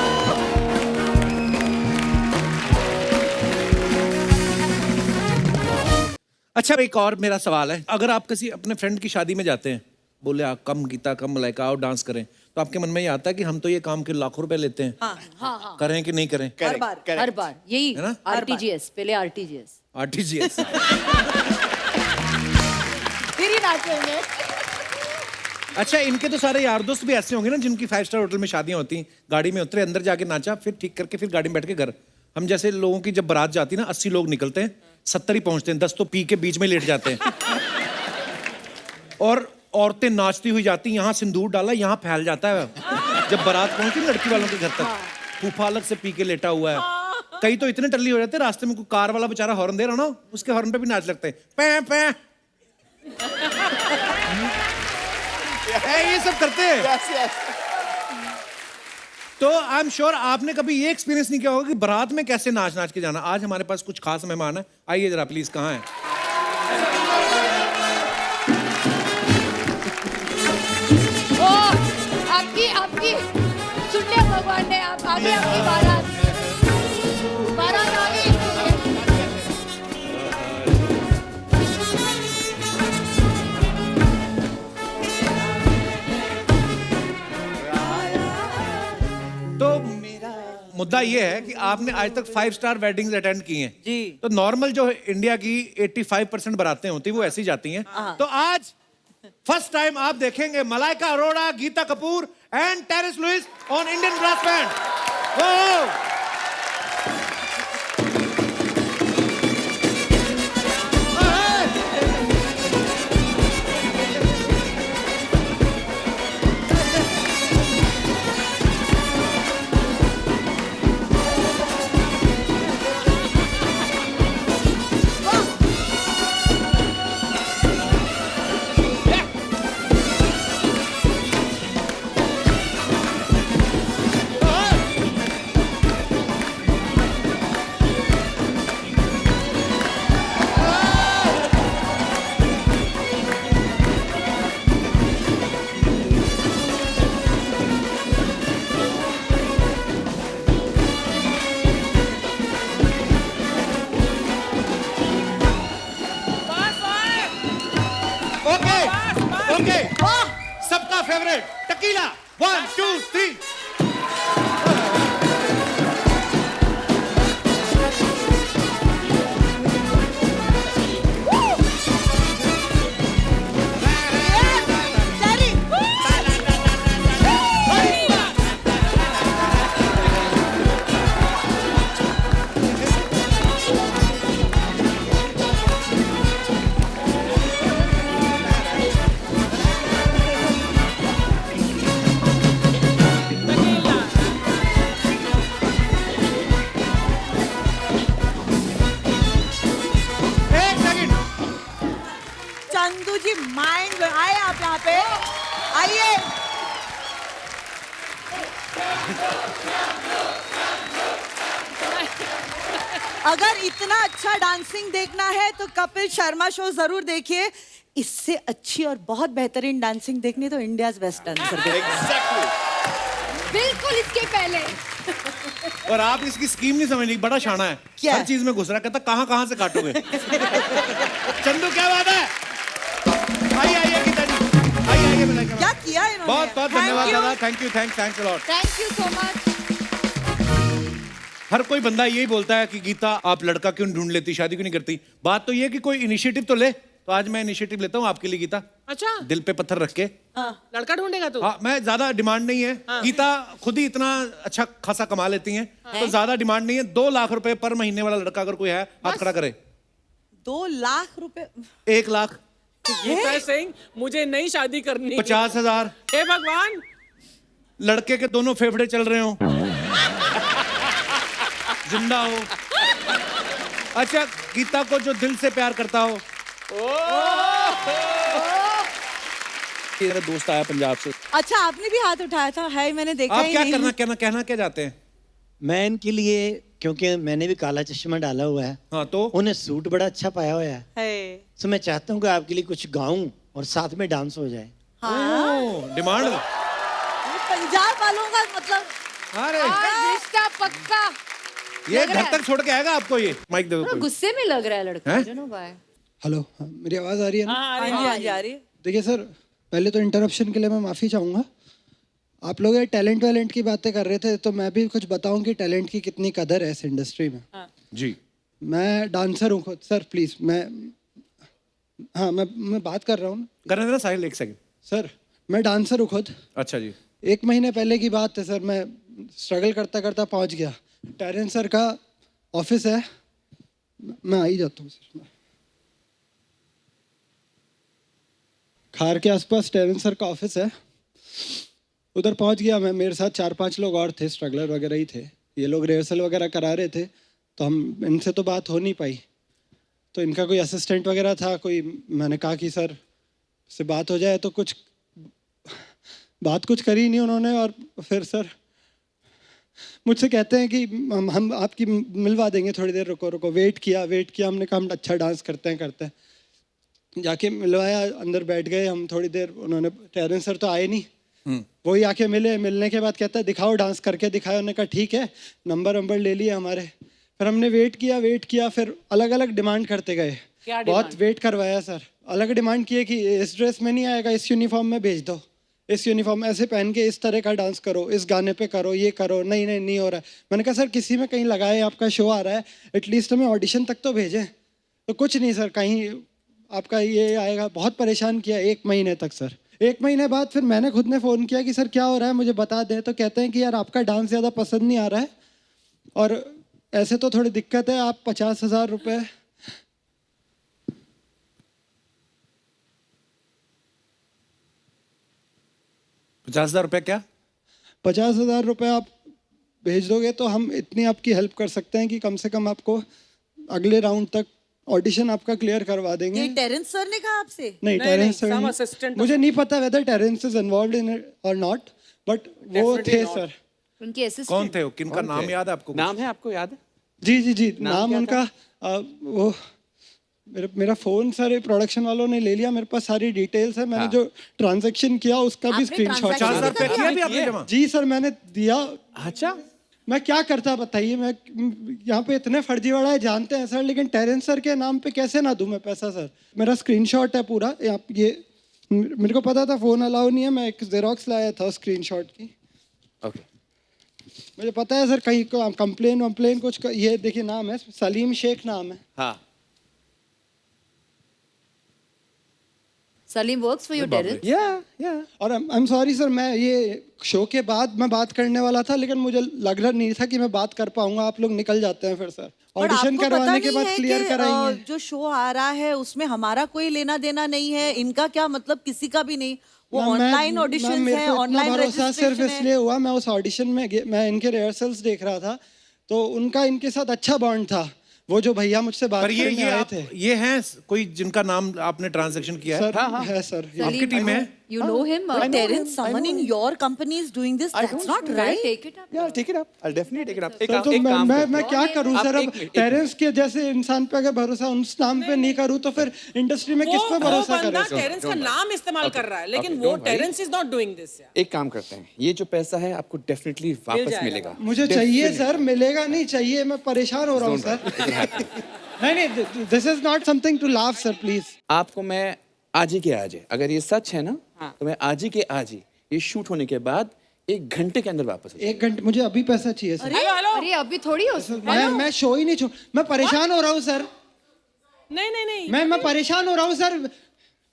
अच्छा, एक और मेरा सवाल है, अगर आप किसी अपने फ्रेंड की शादी में जाते हैं, बोले आप कम गीता कम मलाइका आओ डांस करें, तो आपके मन में ये आता है कि हम तो ये काम के लाखों रुपए लेते हैं, हाँ करें कि नहीं करें? हर बार। हर बार यही है ना? आरटीजीएस, पहले आरटीजीएस आरटीजीएस। फिर ही नाचेंगे। अच्छा, इनके तो सारे यार दोस्त भी ऐसे होंगे ना जिनकी 5 स्टार होटल में शादियां होती हैं, गाड़ी में उतरे, अंदर जाके नाचा, फिर ठीक करके फिर गाड़ी में बैठ के घर। हम जैसे लोगों की जब बारात जाती है ना, 80 लोग निकलते हैं, 70 ही पहुंचते हैं, 10 तो पी के बीच में लेट जाते हैं। और औरतें नाचती हुई जाती, यहाँ सिंदूर डाला, यहाँ फैल जाता है। जब बारात पहुंचती है लड़की वालों के घर तक, फूफा अलग से पी के लेटा हुआ है। कई तो इतने टल्ली हो जाते हैं, रास्ते में कोई कार वाला बेचारा हॉर्न दे रहा ना, उसके हॉर्न पे भी नाच लगते हैं, पै पै। ये सब करते हैं। तो आई एम श्योर आपने कभी ये एक्सपीरियंस नहीं किया होगा कि बारात में कैसे नाच नाच के जाना। आज हमारे पास कुछ खास मेहमान है, आइए जरा प्लीज। कहाँ है? ओ आपकी आपकी सुन लिया भगवान ने, आप आगे आपकी बारात आ गई। तो मुद्दा ये है कि आपने आज तक 5 स्टार वेडिंग्स अटेंड की हैं जी। तो नॉर्मल जो इंडिया की 85% बारातें होती वो ऐसी जाती हैं। तो आज फर्स्ट टाइम आप देखेंगे Malaika Arora, Geeta Kapoor and Terence Lewis on Indian brass band. Okay, सबका favourite tequila. 1 2 3। Chandu ji mind आए आप यहाँ पे आइए। अगर इतना अच्छा डांसिंग देखना है तो कपिल शर्मा शो जरूर देखिए। इससे अच्छी और बहुत बेहतरीन डांसिंग देखनी तो इंडियाज बेस्ट डांसर बिल्कुल इसके पहले। और आप इसकी स्कीम नहीं समझ रही, बड़ा शाना है। क्या? हर चीज में घुस रहा, कहता कहाँ से काटोगे। चंदू क्या बात है? आइए गीता जी, आइए मलाइका। क्या किया इन्होंने? बहुत धन्यवाद दादा, thank you, thanks a lot. Thank you so much. हर कोई बंदा यही बोलता है कि गीता आप लड़का क्यों ढूंढ लेती, शादी क्यों नहीं करती। बात तो ये है कि कोई इनिशिएटिव तो ले। तो आज मैं इनिशिएटिव लेता हूँ आपके लिए गीता, अच्छा दिल पे पत्थर रख के। लड़का ढूंढेगा तू? हाँ, मैं ज्यादा डिमांड नहीं है। गीता खुद ही इतना अच्छा खासा कमा लेती हैं, तो ज्यादा डिमांड नहीं है। 2 लाख रुपए पर महीने वाला लड़का अगर कोई है, हाथ खड़ा करे। 2 लाख रुपए? 1 लाख। गीता सिंह, मुझे नई शादी करनी। 50,000। हे भगवान, लड़के के दोनों फेफड़े चल रहे हो, जिंदा हो। अच्छा, गीता को जो दिल से प्यार करता हो। मेरा दोस्त आया पंजाब से। अच्छा, आपने भी हाथ उठाया था? है, मैंने देखा आप ही क्या नहीं। कहना क्या चाहते हैं? मैं इनके लिए, क्योंकि मैंने भी काला चश्मा डाला हुआ है, हाँ, तो उन्हें सूट बड़ा अच्छा पाया हुआ है, तो मैं चाहता हूँ कि आपके लिए कुछ गाऊं और साथ में डांस हो जाए। डिमांड। पंजाब वालों का मतलब। अरे रिश्ता पक्का। ये घर तक छोड़ के आएगा आपको। ये माइक दे दो। गुस्से में लग रहा है लड़का। हैं? You know why? हेलो, हाँ, मेरी आवाज़ आ रही है ना? हाँ जी, आ रही है। देखिए सर, पहले तो इंटरप्शन के लिए मैं माफ़ी चाहूँगा। आप लोग ये टैलेंट वैलेंट की बातें कर रहे थे, तो मैं भी कुछ बताऊं कि टैलेंट की कितनी कदर है इस इंडस्ट्री में। जी, मैं डांसर हूँ खुद सर, प्लीज़। मैं बात कर रहा हूँ। करने देना साहिल, 1 सेकंड। सर, मैं डांसर हूँ खुद। अच्छा जी। 1 महीने पहले की बात है सर, मैं स्ट्रगल करता करता पहुँच गया। टेरेंस सर का ऑफिस है, मैं आ ही जाता हूँ सर। खार के आसपास टेरेंस सर का ऑफिस है, उधर पहुंच गया मैं। मेरे साथ 4-5 लोग और थे, स्ट्रगलर वगैरह ही थे। ये लोग रिहर्सल वगैरह करा रहे थे, तो हम इनसे तो बात हो नहीं पाई। तो इनका कोई असिस्टेंट वगैरह था कोई, मैंने कहा कि सर से बात हो जाए, तो कुछ करी नहीं उन्होंने। और फिर सर मुझसे कहते हैं कि हम आपकी मिलवा देंगे, थोड़ी देर रुको। वेट किया, हमने कहा हम अच्छा डांस करते हैं। जाके मिलवाया, अंदर बैठ गए हम थोड़ी देर। उन्होंने, टेरेंस सर तो आए नहीं, वही आके मिलने के बाद कहता है दिखाओ, डांस करके दिखाया। उन्होंने कहा ठीक है, नंबर ले लिए हमारे। फिर हमने वेट किया, फिर अलग अलग डिमांड करते गए। बहुत वेट करवाया सर। अलग डिमांड किए कि इस ड्रेस में नहीं आएगा, इस यूनिफॉर्म में भेज दो, इस यूनिफॉर्म ऐसे पहन के इस तरह का डांस करो, इस गाने पे करो, ये करो। नहीं हो रहा है। मैंने कहा सर किसी में कहीं लगाए, आपका शो आ रहा है, एटलीस्ट हमें ऑडिशन तक तो भेजें। तो कुछ नहीं सर, कहीं आपका ये आएगा। बहुत परेशान किया 1 महीने तक सर। 1 महीने बाद फिर मैंने खुद ने फ़ोन किया कि सर क्या हो रहा है, मुझे बता दें। तो कहते हैं कि यार आपका डांस ज़्यादा पसंद नहीं आ रहा है, और ऐसे तो थोड़ी दिक्कत है, आप 50,000 रुपये। 50,000 रुपये क्या? 50,000 रुपये आप भेज दोगे तो हम इतनी आपकी हेल्प कर सकते हैं कि कम से कम आपको अगले राउंड तक ऑडिशन आपका क्लियर करवा देंगे। ये टेरेंस सर ने कहा आपसे? नहीं, टेरेंस सर some नहीं। assistant मुझे नहीं पता whether Terence is involved in it और नॉट, बट वो थे सर। उनके असिस्टेंट कौन थे? किनका नाम याद है आपको? नाम है आपको याद है? जी, नाम उनका वो मेरा फोन सर प्रोडक्शन वालों ने ले लिया, मेरे पास सारी डिटेल्स है। मैंने जो ट्रांजैक्शन किया उसका भी स्क्रीनशॉट। 50,000 रुपये किया भी आपने जमा? जी सर, मैंने दिया। अच्छा, मैं क्या करता बताइए, मैं यहाँ पे इतने फर्जीवाड़ा है जानते हैं सर, लेकिन टेरेंस सर के नाम पे कैसे ना दूं मैं पैसा सर। मेरा स्क्रीनशॉट है पूरा, ये मेरे को पता था फोन अलाउ नहीं है, मैं एक जेरोक्स लाया था स्क्रीनशॉट की। ओके, मुझे पता है सर, कहीं कंप्लेन कुछ ये देखिए, नाम है सलीम शेख नाम है। हाँ, Salim works for your Terence. या और आई एम सॉरी सर, मैं ये शो के बाद मैं बात करने वाला था, लेकिन मुझे लग रहा नहीं था कि मैं बात कर पाऊंगा। आप लोग निकल जाते हैं फिर सर, ऑडिशन करवाने के बाद क्लियर कराएंगे। जो शो आ रहा है उसमें हमारा कोई लेना देना नहीं है, इनका क्या मतलब, किसी का भी नहीं। वो ऑनलाइन ऑडिशन है, ऑनलाइन भरोसा सिर्फ रजिस्ट्रेशन इसलिए हुआ, मैं उस ऑडिशन में मैं इनके रिहर्सल्स देख रहा था, तो उनका इनके साथ अच्छा बॉन्ड था। वो जो भैया मुझसे बात करने आए थे, ये हैं कोई जिनका नाम आपने ट्रांजैक्शन किया है? सर है सर, आपकी टीम में है? You know him? But Terence, someone in your company is doing this. That's not right. Take it up. Yeah, take it up. I'll definitely take it up. Sir तो मैं क्या करूं सर? अब टेरेंस के जैसे इंसान पे अगर भरोसा उस नाम पे नहीं करूं तो फिर इंडस्ट्री में किस पे भरोसा बंदा करें? टेरेंस का नाम इस्तेमाल कर रहा है, लेकिन वो Terence is not doing this. एक काम करते हैं, ये जो पैसा है आपको डेफिनेटली वापस मिलेगा। मुझे चाहिए सर, मिलेगा नहीं चाहिए, मैं परेशान हो रहा हूँ सर। नहीं, this is not something to laugh sir, please. आपको मैं आज ही के आज, अगर ये सच है ना, तो मैं आज ही के आज ही ये शूट होने के बाद 1 घंटे के अंदर वापस। 1 घंटे? मुझे अभी पैसा चाहिए सर। अरे अभी थोड़ी हो मैं शो ही नहीं छोड़, मैं परेशान हो रहा हूँ सर। नहीं मैं परेशान हो रहा हूँ सर।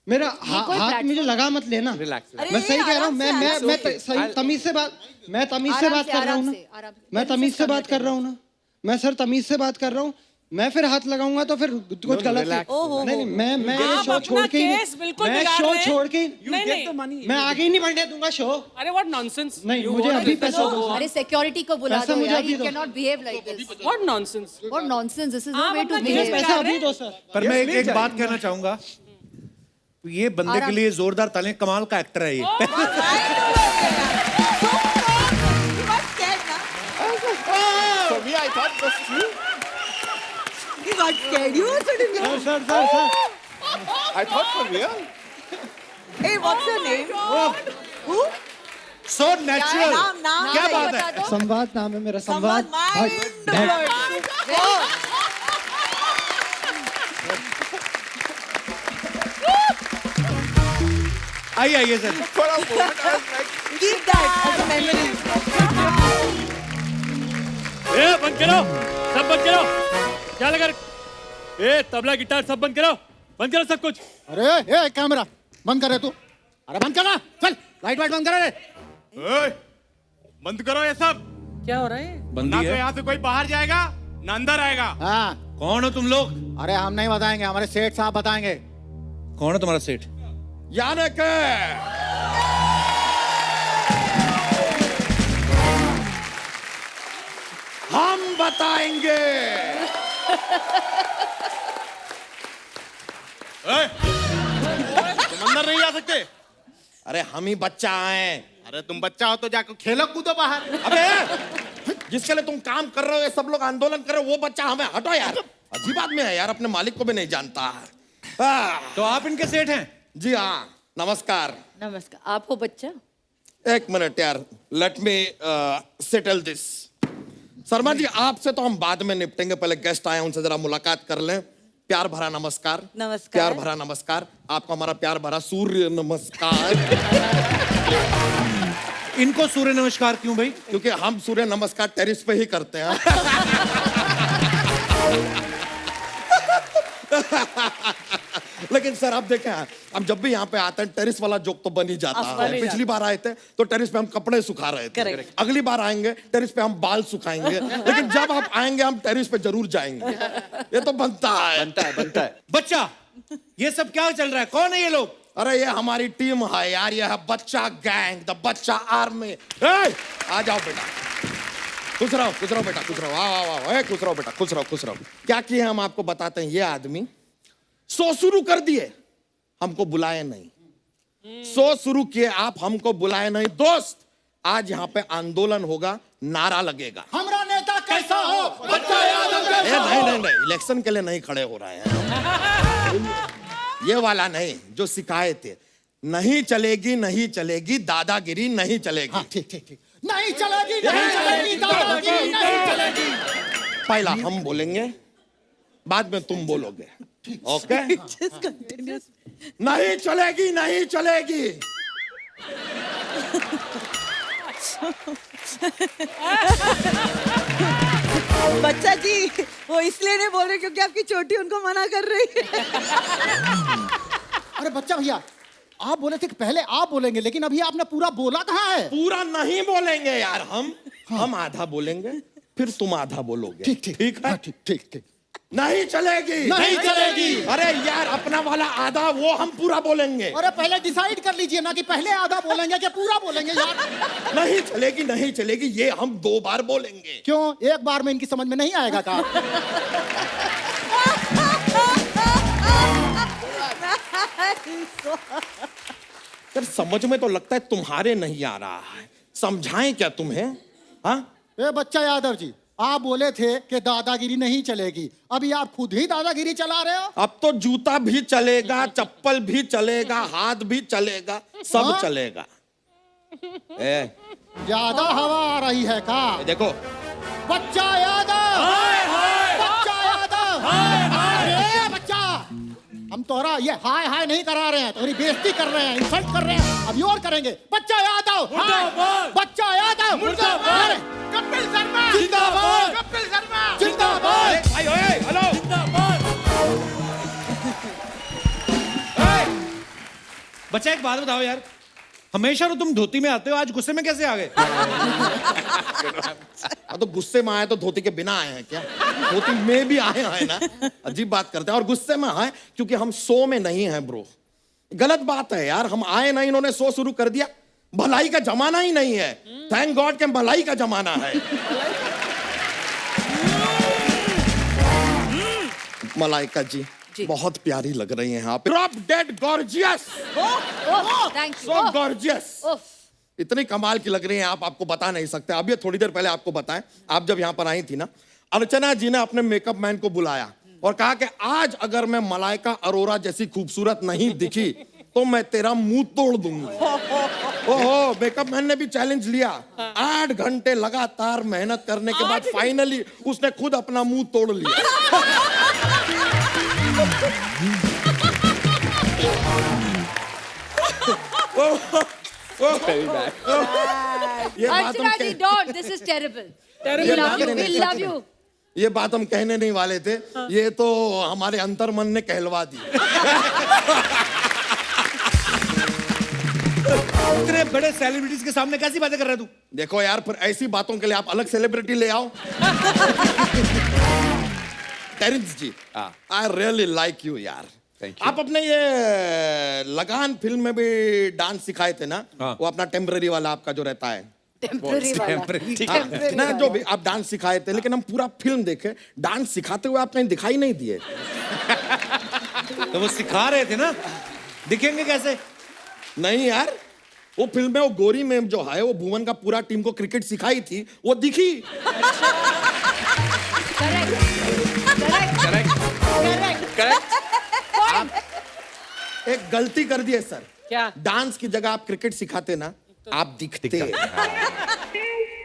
मेरा हाथ मुझे लगा मत लेना। मैं सही कह रहा हूँ, मैं तमीज से बात कर रहा हूँ ना। मैं तमीज से बात कर रहा हूँ ना। मैं सर तमीज से बात कर रहा हूँ। मैं फिर हाथ लगाऊंगा तो फिर कुछ गलत है। नहीं, मैं ये शो छोड़ के मैं आगे ही नहीं बढ़ने दूंगा शो। अरे व्हाट नॉनसेंस। नहीं, मुझे अभी पैसा दो। अरे सिक्योरिटी को बुला दो यार, you cannot behave like this. What nonsense. What nonsense, this is no way to अपना behave. पैसा अभी दो सर। पर मैं एक बात कहना चाहूंगा, ये बंदे के लिए जोरदार तालियां, कमाल का एक्टर है ये। For me, I thought this was you. He got scared. You also didn't know. Sir I thought for real. Hey, what's your name? Who? So natural. नाम क्या नहीं बात बता है? दो। संवाद नाम है मेरा। संवाद आइए sir. For a moment, I was like, Keep that as a memory. बंद करो, सब बंद करो। क्या लगा? तबला गिटार सब बंद करो सब कुछ। अरे कैमरा बंद कर रहे तू? अरे बंद करना, चल लाइट बंद कर रहे। बंद करो ये सब। क्या हो रहा है? बंदी ना है। तो यहाँ से कोई बाहर जाएगा ना अंदर आएगा। हाँ, कौन हो तुम लोग? अरे हम नहीं बताएंगे, हमारे सेठ साहब बताएंगे। कौन है तुम्हारा सेठ? यानी के हम बताएंगे। तुम अंदर नहीं आ सकते। अरे हम ही बच्चा आए। अरे तुम बच्चा हो तो जाकर खेलो कूदो बाहर। अबे जिसके लिए तुम काम कर रहे हो, ये सब लोग आंदोलन कर रहे हो, वो बच्चा हमें हटो यार। अजीब आदमी है यार, अपने मालिक को भी नहीं जानता। तो आप इनके सेठ हैं? जी हाँ, नमस्कार। नमस्कार। आप हो बच्चा? 1 मिनट यार, let me settle this. Sharma ji, आपसे तो हम बाद में निपटेंगे, पहले गेस्ट आए उनसे जरा मुलाकात कर लें। प्यार भरा नमस्कार। नमस्कार। प्यार भरा नमस्कार। आपको हमारा प्यार भरा सूर्य नमस्कार। इनको सूर्य नमस्कार क्यों भाई? क्योंकि हम सूर्य नमस्कार टेरिस पे ही करते हैं। लेकिन सर आप देखें, हम जब भी यहाँ पे आते हैं टेरिस वाला जोक तो बन ही जाता है। पिछली बार आए थे तो टेरिस पे हम कपड़े सुखा रहे थे। अगली बार आएंगे टेरिस पे हम बाल सुखाएंगे। लेकिन जब आप आएंगे हम टेरिस पे जरूर जाएंगे। ये तो बनता है। बच्चा, ये सब क्या चल रहा है? कौन है ये लोग? अरे ये हमारी टीम है यार, ये है बच्चा गैंग, द बच्चा आर्मी। आ जाओ बेटा, खुश रहो बेटा, खुश रहो। वाह, खुश रहो बेटा, खुश रहो। क्या किए हम आपको बताते हैं। ये आदमी शो शुरू कर दिए, हमको बुलाए नहीं। शो शुरू किए आप, हमको बुलाए नहीं। दोस्त, आज यहाँ पे आंदोलन होगा, नारा लगेगा, हमारा नेता कैसा हो, बच्चा यादव कैसा हो। नहीं, इलेक्शन के लिए नहीं खड़े हो रहे हैं। ये वाला नहीं जो सिखाए थे। नहीं चलेगी दादागिरी नहीं चलेगी। ठीक। नहीं चलेगी दादागिरी नहीं चलेगी। पहला हम बोलेंगे, बाद में तुम बोलोगे। ओके? नहीं चलेगी। बच्चा जी, वो इसलिए नहीं बोल रहे क्योंकि आपकी चोटी उनको मना कर रही है। अरे बच्चा भैया, आप बोले थे कि पहले आप बोलेंगे, लेकिन अभी आपने पूरा बोला कहाँ है? पूरा नहीं बोलेंगे यार, हम आधा बोलेंगे, फिर तुम आधा बोलोगे। ठीक है? ठीक। नहीं चलेगी। अरे यार, अपना वाला आधा वो हम पूरा बोलेंगे। अरे पहले डिसाइड कर लीजिए ना कि पहले आधा बोलेंगे कि पूरा बोलेंगे यार। नहीं चलेगी ये हम 2 बार बोलेंगे। क्यों? एक बार में इनकी समझ में नहीं आएगा का? यार समझ में तो लगता है तुम्हारे नहीं आ रहा है, समझाएं क्या तुम्हें? हाँ ए बच्चा यादव जी, आप बोले थे कि दादागिरी नहीं चलेगी, अभी आप खुद ही दादागिरी चला रहे हो। अब तो जूता भी चलेगा, चप्पल भी चलेगा, हाथ भी चलेगा, सब हाँ? चलेगा। ए, ज्यादा हवा आ रही है का? देखो बच्चा यादव, बच्चा यादव, अरे बच्चा, हम तोहरा ये हाय हाय नहीं करा रहे हैं, तुम्हारी बेइज्जती कर रहे हैं, इंसल्ट कर रहे हैं, अभी और करेंगे। बच्चा यादव, बच्चा यादव, मुर्दाबाद, कपिल शर्मा जिंदाबाद, कपिल शर्मा जिंदाबाद। भाई ओए, हेलो बच्चा एक बात बताओ यार, हमेशा तो तुम धोती में आते हो, आज गुस्से में कैसे आ गए? तो गुस्से में आए तो धोती के बिना आए हैं क्या? धोती में भी आए हैं ना, अजीब बात करते हैं। और गुस्से में आए क्योंकि हम शो में नहीं हैं ब्रो, गलत बात है यार। हम आए ना, इन्होंने शो शुरू कर दिया। भलाई का जमाना ही नहीं है, थैंक गॉड के भलाई का जमाना है। मलाइका जी बहुत प्यारी लग रही हैं आप, drop dead gorgeous, thank you, so gorgeous, इतनी कमाल की लग रही हैं आप, आपको बता नहीं सकते। अभी थोड़ी देर पहले आपको बताएं, आप जब यहाँ पर आई थी ना, अर्चना जी ने अपने मेकअप मैन को बुलाया और कहा कि आज अगर मैं मलाइका अरोरा जैसी खूबसूरत नहीं दिखी तो मैं तेरा मुंह तोड़ दूंगा। ओहो, मेकअप मैन ने भी चैलेंज लिया। 8 घंटे लगातार मेहनत करने के बाद फाइनली उसने खुद अपना मुंह तोड़ लिया। ये बात हम अर्चना जी, डोंट, दिस इज टेरिबल। ये बात वी नहीं- लव यू। ये बात हम कहने नहीं वाले थे, ये तो हमारे अंतर्मन ने कहलवा दी। इतने बड़े सेलिब्रिटीज के सामने कैसी बातें कर रहे तू? देखो यार, फिर ऐसी बातों के लिए आप अलग सेलिब्रिटी ले आओ। Terence ji, I really like you यार। आप अपने ये लगान फिल्म में भी डांस सिखाए थे ना, वो अपना टेम्पररी वाला आपका जो रहता है, ना जो भी आप डांस सिखाए थे, लेकिन हम पूरा फिल्म देखे, डांस सिखाते हुए आप कहीं दिखाई नहीं दिए। तो वो सिखा रहे थे ना, दिखेंगे कैसे? नहीं यार, वो फिल्म में वो गोरी मैम जो है, वो भुवन का पूरा टीम को क्रिकेट सिखाई थी, वो दिखी। आप एक गलती कर दिए सर। क्या? डांस की जगह आप क्रिकेट सिखाते ना, आप दिखते।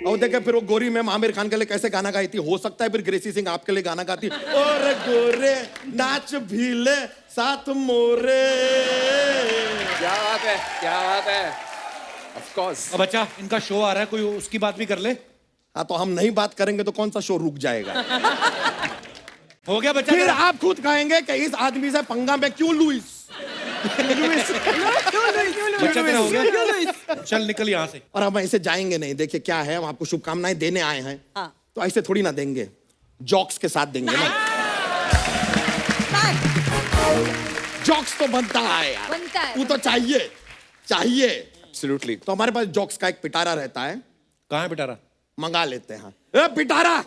और देखे फिर वो गोरी मैम आमिर खान के लिए कैसे गाना गाई थी, हो सकता है फिर ग्रेसी सिंह आपके लिए गाना गाती, और गोरे नाच भीले साथ मोरे। क्या बात है, क्या बात है। Of course. अब अच्छा, इनका शो आ रहा है, कोई उसकी बात भी कर ले। हाँ, तो हम नहीं बात करेंगे तो कौन सा शो रुक जाएगा? हो गया बच्चा। फिर आप खुद कहेंगे कि इस आदमी से पंगा में क्यों लुइस? बच्चा तेरा हो गया, चल निकल यहाँ से। और हम ऐसे जाएंगे नहीं। देखिए क्या है, हम आपको शुभकामनाएं देने आए हैं, तो ऐसे थोड़ी ना देंगे, जॉक्स के साथ देंगे ना। जॉक्स तो बनता है यार, बनता है, वो तो चाहिए चाहिए। एब्सोल्युटली। तो हमारे पास जॉक्स का एक पिटारा रहता है। कहाँ है पिटारा? मंगा लेते हैं। ए पिटारा,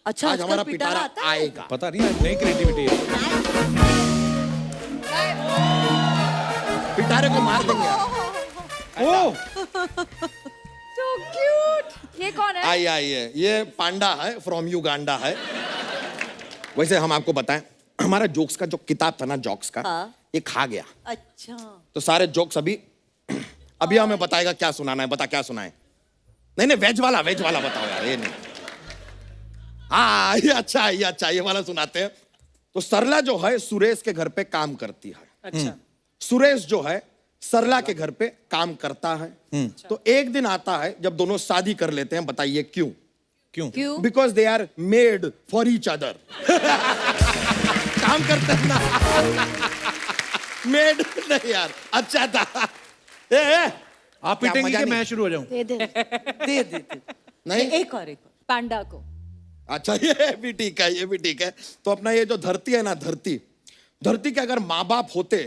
अच्छा, आज हमारा आजकल पिटारा आता है? आएगा। पता नहीं, नई क्रिएटिविटी है। पिटारे को मार देंगे। ओ, So cute। ये कौन है? आइए, ये पांडा है, फ्रॉम युगांडा है। वैसे हम आपको बताएं, हमारा जोक्स का जो किताब था ना, जॉक्स का, ये खा गया। अच्छा, तो सारे जोक्स अभी हमें बताएगा क्या सुनाना है। बता क्या सुनाए? नहीं, वेज वाला बताओ यार, ये नहीं। हाँ, ये अच्छा, ये वाला सुनाते हैं। तो सरला जो है सुरेश के घर पे काम करती है। अच्छा। सुरेश जो है सरला के घर पे काम करता है। तो एक दिन आता है जब दोनों शादी कर लेते हैं। बताइए क्यों? क्यों? Because they are made for each other. काम करते हैं ना। मेड नहीं यार, अच्छा था। आप पिटेंगे कि मैं शुरू हो जाऊं? दे नहीं, एक और पांडा को। अच्छा, ये भी ठीक है। तो अपना ये जो धरती है ना, धरती के अगर माँ बाप होते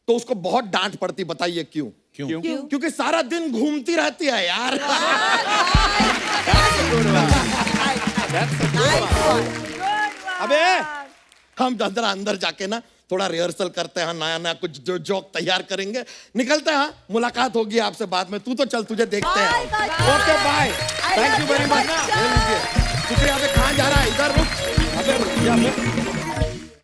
तो उसको बहुत डांट पड़ती। बताइए क्यों? क्योंकि सारा दिन घूमती रहती है यार। अबे हम अंदर जाके ना थोड़ा रिहर्सल करते हैं, नया नया कुछ जो जोक तैयार करेंगे, निकलते हैं, मुलाकात होगी आपसे बाद में। तू तो चल, तुझे देखते हैं। Okay bye, thank you very much. शुक्रिया। अबे कहाँ जा रहा है? इधर रुक। अबे रुक जा।